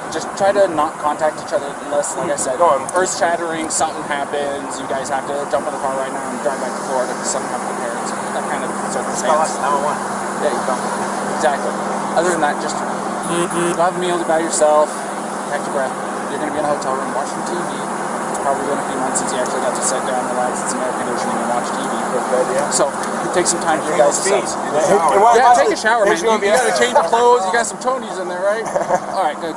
Just try to not contact each other unless, like I said, earth shattering, something happens, you guys have to jump in the car right now and drive back to Florida because something happened to parents, that kind of circumstance. Yeah, you don't. Exactly. Other than that, just go have a meal by yourself, catch your breath. You're going to be in a hotel room watching TV. It's probably been a few months since you actually got to sit down, relax, it's some air conditioning and watch TV. So, take some time for you guys to yeah, take a shower, man. You got to change your clothes. You got some chonies in there, right? All right, good.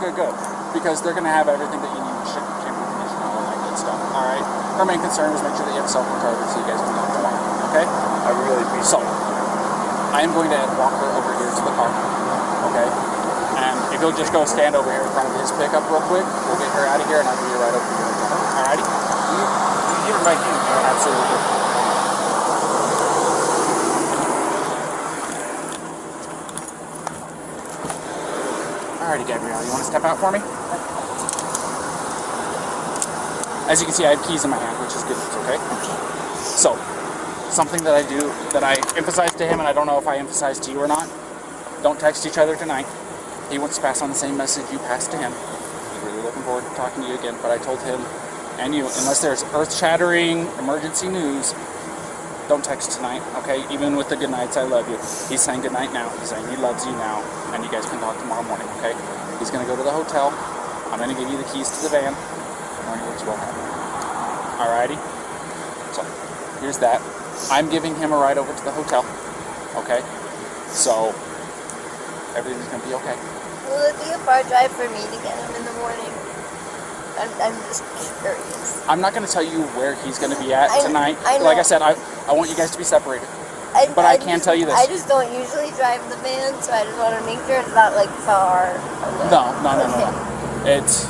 Because they're going to have everything that you need, shampoo, conditioner, all that good stuff. All right. Our main concern is make sure that you have a cell phone charger so you guys can talk tomorrow. Okay? I really appreciate it. So, I am going to walk her over here to the car. Okay? And if you'll just go stand over here in front of his pickup real quick, we'll get her out of here and I'll be right over here. All righty? Give her my keys. Absolutely. Alrighty, Gabrielle, you want to step out for me? As you can see, I have keys in my hand, which is good, okay? So, something that I do, that I emphasize to him, and I don't know if I emphasize to you or not, don't text each other tonight. He wants to pass on the same message you passed to him. He's really looking forward to talking to you again, but I told him, and you, unless there's earth-shattering emergency news, don't text tonight, okay? Even with the good nights, I love you. He's saying good night now. He's saying he loves you now, and you guys can talk tomorrow morning, okay? He's going to go to the hotel. I'm going to give you the keys to the van. Tomorrow you will have it. Alrighty? So, here's that. I'm giving him a ride over to the hotel, okay? So, everything's going to be okay. Will it be a far drive for me to get him in the morning? I'm just curious. I'm not going to tell you where he's going to be at tonight. Like I said, I want you guys to be separated. But I can tell you this. I just don't usually drive the van, so I just want to make sure it's not like far away. No. It's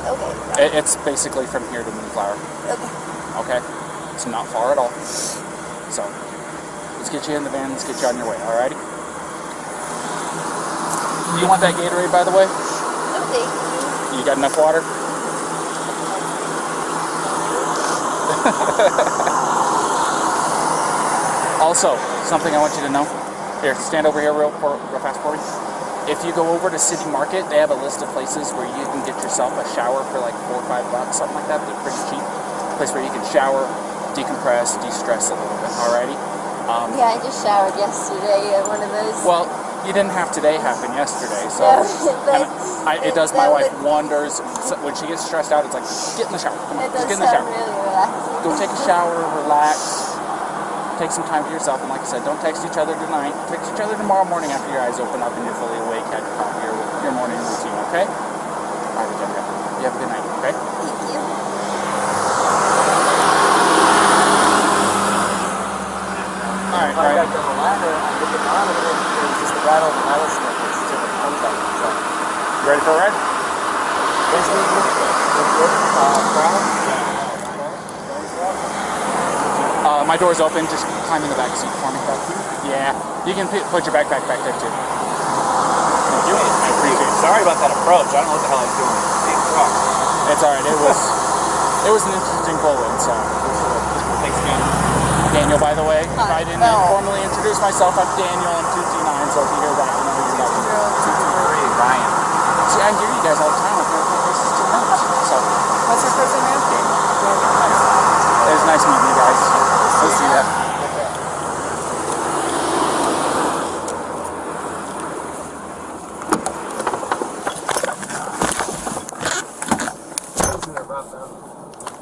okay. It's basically from here to Moonflower. Okay. It's not far at all. So let's get you in the van. Let's get you on your way. Alrighty. Do you want that Gatorade, by the way? Okay. You got enough water? Also, something I want you to know. Here, stand over here real fast for me. If you go over to City Market, they have a list of places where you can get yourself a shower for like $4 or $5, something like that. They're pretty cheap. A place where you can shower, decompress, de-stress a little bit. Alrighty? Yeah, I just showered yesterday at one of those. Well, you didn't have today happen yesterday, so it does my wife wonders. So when she gets stressed out, it's like, get in the shower. Come on, just get in the shower. Really relaxing. Go take a shower, relax, take some time for yourself, and like I said, don't text each other tonight. Text each other tomorrow morning after your eyes open up and you're fully awake at the top of your morning routine, okay? All right, Gabrielle. You have a good night, okay? Thank you. All right. I got the ladder, I get the bottom of it, and just the rattle of the rattlesnake is just a contact. So, You ready for a ride? My door's open. Just climb in the back seat for me. Yeah, you can put your backpack back there too. Thank you. I appreciate it. Sorry about that approach. I don't know what the hell I was doing. It's all right. It was an interesting pull-in. So Thanks again. Daniel, by the way, if I didn't formally introduce myself, I'm Daniel. I'm 229. So if you hear that, you know who you're talking to. 223, Ryan. See, I hear you guys all the time. I feel like this is too much. So What's your first name? Daniel. It was nice meeting you guys. We'll see ya.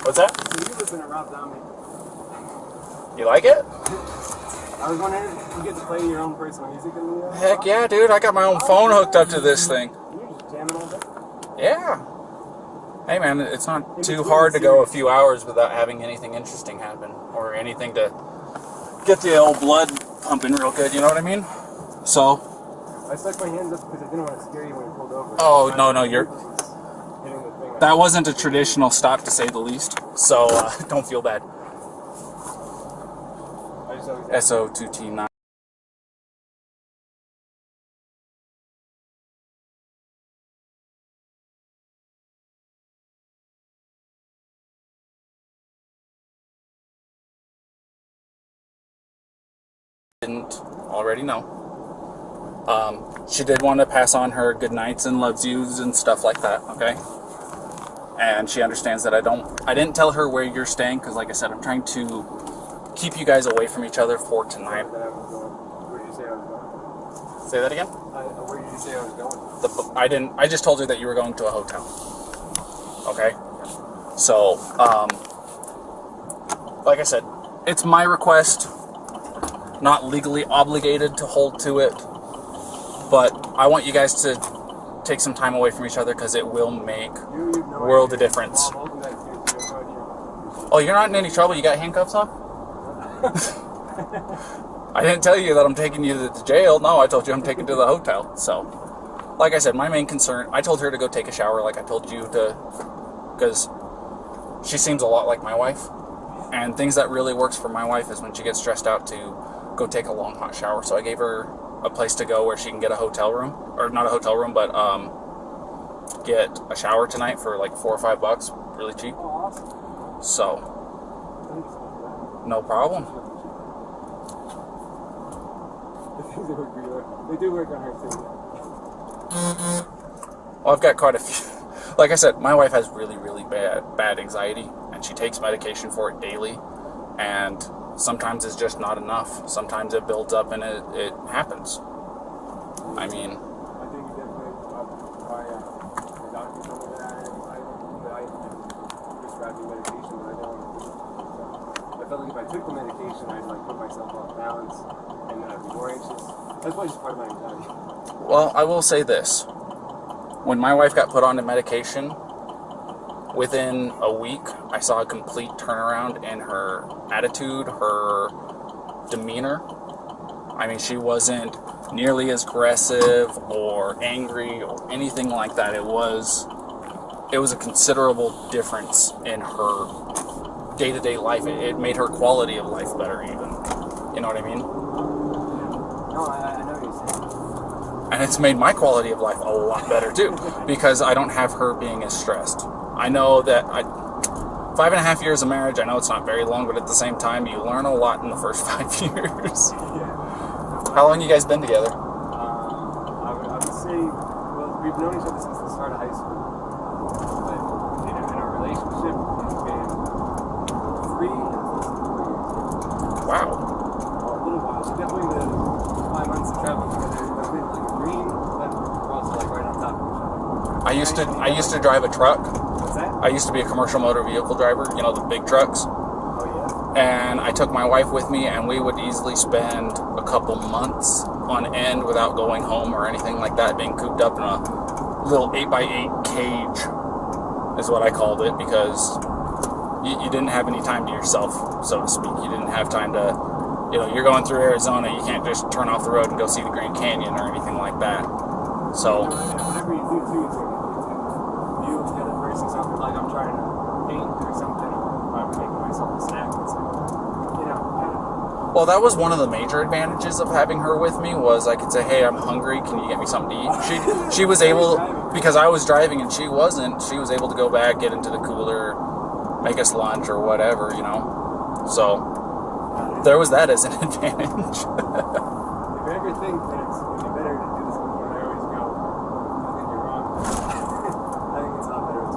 What's that? You like it? I was wondering if you get to play your own personal music in the Heck yeah, dude. I got my own phone hooked up to this thing. You just jamming all day? Yeah. Hey man, it's not too hard to go a few hours without having anything interesting happen or anything to get the old blood pumping real good, you know what I mean? So. I stuck my hands up because I didn't want to scare you when you pulled over. Oh, no, you're. That wasn't a traditional stop to say the least, so don't feel bad. SO2T9. Didn't already know. She did want to pass on her good nights and loves yous and stuff like that, okay? And she understands that I didn't tell her where you're staying because, like I said, I'm trying to keep you guys away from each other for tonight. Where did you say I was going? Say that again? Where did you say I was going? I didn't. I just told her that you were going to a hotel. Okay? So, like I said, it's my request. Not legally obligated to hold to it. But I want you guys to take some time away from each other because it will make world of difference. Oh, you're not in any trouble? You got handcuffs on? I didn't tell you that I'm taking you to the jail. No, I told you I'm taking you to the hotel. So, like I said, my main concern, I told her to go take a shower like I told you to, because she seems a lot like my wife. And things that really works for my wife is when she gets stressed out to go take a long hot shower. So I gave her a place to go where she can get a hotel room, or not a hotel room, but get a shower tonight for like $4 or $5, really cheap. So, no problem. They do work on her too. Well, I've got quite a few. Like I said, my wife has really, really bad anxiety, and she takes medication for it daily, and sometimes it's just not enough. Sometimes it builds up and it happens. I mean, I think definitely my doctor told me that I had anxiety, but I prescribed me medication, but I don't want to do it. So I felt like if I took the medication, I'd like put myself off balance, and then I'd be more anxious. That's why it's part of my anxiety. well, I will say this. When my wife got put on the medication, within a week, I saw a complete turnaround in her attitude, her demeanor. I mean, she wasn't nearly as aggressive or angry or anything like that. It was a considerable difference in her day-to-day life. It made her quality of life better even. You know what I mean? No, I know what you're saying. And it's made my quality of life a lot better too, because I don't have her being as stressed. I know that 5.5 years of marriage, I know it's not very long, but at the same time, you learn a lot in the first 5 years. How long you guys been together? I would say, well, we've known each other since the start of high school. But in our relationship, it's been 3 years. Wow. A little while. So definitely the 5 months of traveling together. I've been like green, but we're also like right on top of each other. I used to drive a truck. What's that? I used to be a commercial motor vehicle driver, you know, the big trucks. Oh, And I took my wife with me, and we would easily spend a couple months on end without going home or anything like that, being cooped up in a little 8x8 cage is what I called it, because you didn't have any time to yourself, so to speak. You didn't have time to, you know, you're going through Arizona, you can't just turn off the road and go see the Grand Canyon or anything like that. So, whatever you do too, it's you and the other person, something like I'm trying to paint or something, or I'm making myself a snack. It's like, you know. well, that was one of the major advantages of having her with me, was I could say, hey, I'm hungry, can you get me something to eat? She was able, because I was driving and she wasn't, she was able to go back, get into the cooler, make us lunch or whatever, you know. So, there was that as an advantage. If you ever think that it'd be better to do this before I always go, I think you're wrong. I think it's a lot better.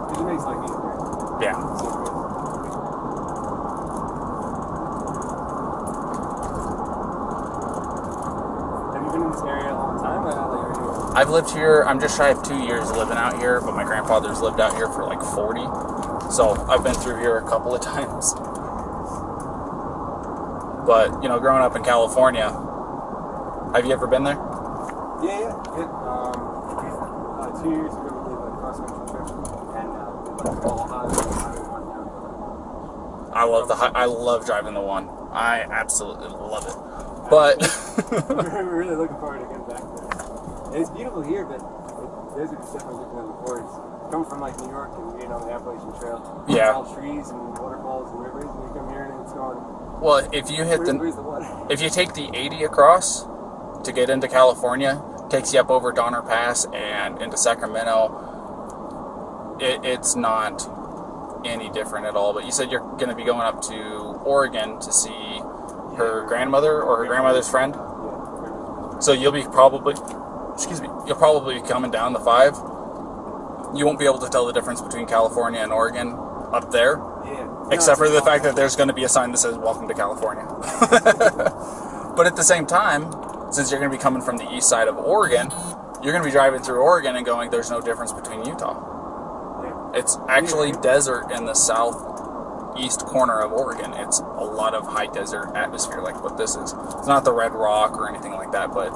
It just makes life easier. I've lived here, I'm just shy of 2 years living out here, but my grandfather's lived out here for like 40. So I've been through here a couple of times. But, you know, growing up in California, have you ever been there? Yeah. 2 years ago, we did a cross-country trip, and I love driving the one. I absolutely love it. But we're really looking forward to getting back there. And it's beautiful here, but the desert is definitely different than before. It's come from like New York and being on the Appalachian Trail. Yeah. It's all trees and waterfalls and rivers, and you come here and it's going. well, if you hit Where's the water? if you take the 80 across to get into California, takes you up over Donner Pass and into Sacramento. It's not any different at all. But you said you're going to be going up to Oregon to see her grandmother or her grandmother's friend. So you'll be probably, you'll probably be coming down the 5. You won't be able to tell the difference between California and Oregon up there. Yeah. Except for the fact that there's going to be a sign that says "Welcome to California." But at the same time, since you're going to be coming from the east side of Oregon, you're going to be driving through Oregon and going, "There's no difference between Utah." It's actually desert in the southeast corner of Oregon. It's a lot of high desert atmosphere, like what this is. It's not the Red Rock or anything like that, but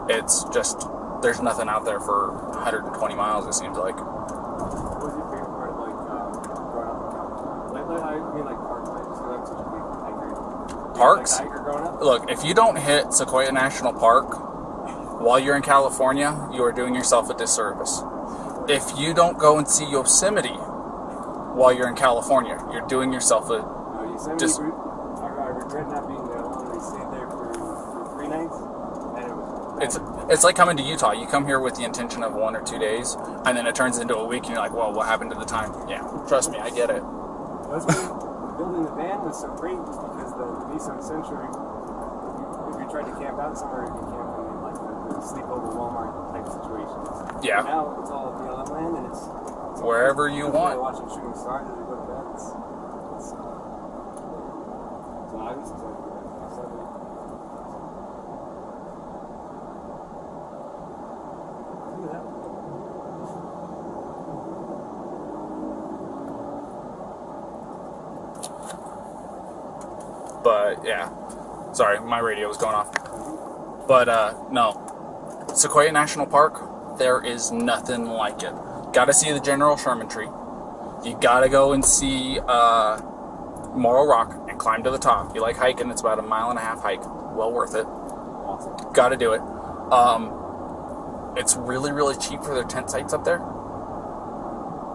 it's just there's nothing out there for 120 miles. It seems like. What was your favorite part, like growing up in California? I mean, like parks. I just I'm such a big hiker. Parks? Like hiker growing up? Look, if you don't hit Sequoia National Park while you're in California, you are doing yourself a disservice. If you don't go and see Yosemite while you're in California, you're doing yourself a Yosemite, I regret not being there. I only stayed there for 3 nights, and it was It's like coming to Utah. You come here with the intention of 1 or 2 days, and then it turns into a week, and you're like, well, what happened to the time? Yeah, trust me, I get it. That's why building the van was so great, was because the Nissan Sentra, if you tried to camp out somewhere, you can camp in like the sleepover Walmart type situations. Yeah. Now it's all BLM land, and it's Wherever you want. Watching shooting stars as they go to bed. So I was excited for that. Look at that. But yeah, sorry, my radio was going off. But no, Sequoia National Park, there is nothing like it. Gotta see the General Sherman tree. You gotta go and see Morro Rock and climb to the top. You like hiking, it's about a 1.5 mile hike. Well worth it. Awesome. Gotta do it. It's really, really cheap for their tent sites up there.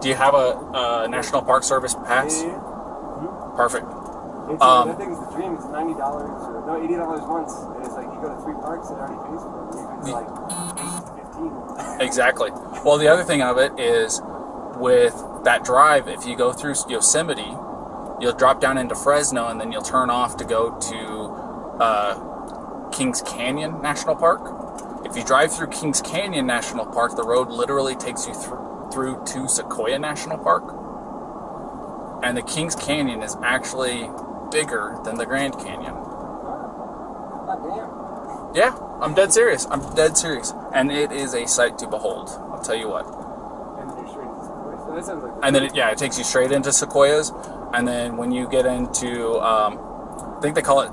Do you have a National Park Service pass? Yeah. Mm-hmm. Perfect. It's, that thing's the dream. It's $90 or no, $80 once, and it's like you go to 3 parks, it already pays for it. It's like 8 to 15. Exactly. Well, the other thing of it is with that drive, if you go through Yosemite, you'll drop down into Fresno, and then you'll turn off to go to Kings Canyon National Park. If you drive through Kings Canyon National Park, the road literally takes you through to Sequoia National Park. And the Kings Canyon is actually bigger than the Grand Canyon. God damn. Yeah, I'm dead serious. And it is a sight to behold. I'll tell you what. And then you're straight into Sequoia. So that sounds like And then it takes you straight into Sequoias. And then when you get into, I think they call it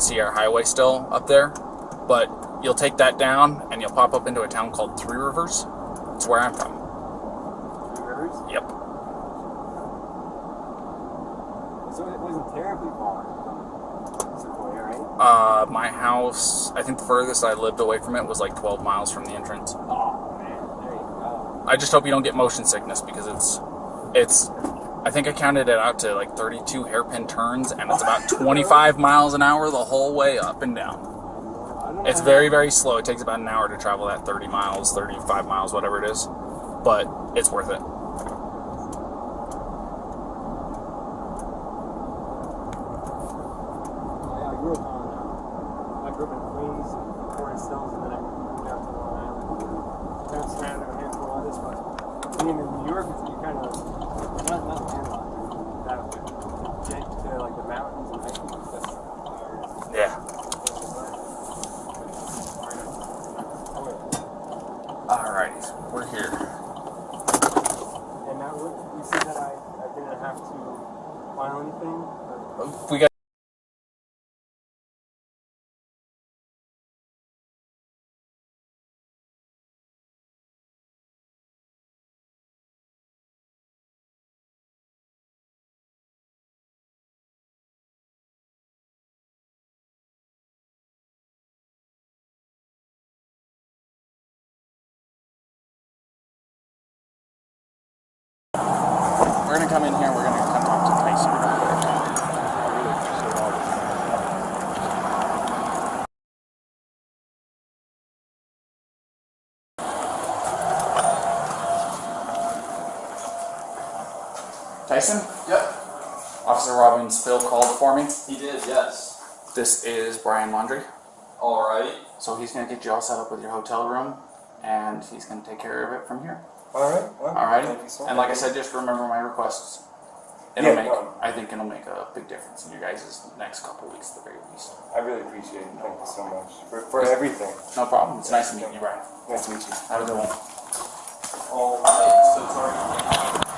Sierra Highway still up there. But you'll take that down and you'll pop up into a town called Three Rivers. It's where I'm from. Three Rivers? Yep. So it wasn't terribly far from Sequoia, right? My house, I think the furthest I lived away from it was like 12 miles from the entrance. Oh, man. There you go. I just hope you don't get motion sickness because it's I think I counted it out to like 32 hairpin turns, and it's about 25 miles an hour the whole way up and down. It's very, very slow. It takes about an hour to travel that 30 miles, 35 miles, whatever it is. But it's worth it. I grew up in Queens, Forest Hills, and then I moved out to Long Island. Kind of surrounded a handful of other spots. Being in New York, you kind of not landlocked. To get to like the mountains and hiking, that's Yeah. Alright, we're here. And now you see that I didn't have to file anything? We got We're gonna come in here. We're gonna come talk to Tyson real quick. Tyson? Yep. Officer Robbins Phil called for me. He did, yes. This is Brian Laundrie. Alright. So he's gonna get you all set up with your hotel room, and he's gonna take care of it from here. Alright. Well, Alrighty? thank you so much. And like I said, just remember my requests. It'll Yeah, make, no. I think it'll make a big difference in your guys' next couple weeks at the very least. I really appreciate it. Thank you so much for everything. No problem. It's nice to meet you, Brian. Nice to meet you. Have a good one. Alright, so sorry.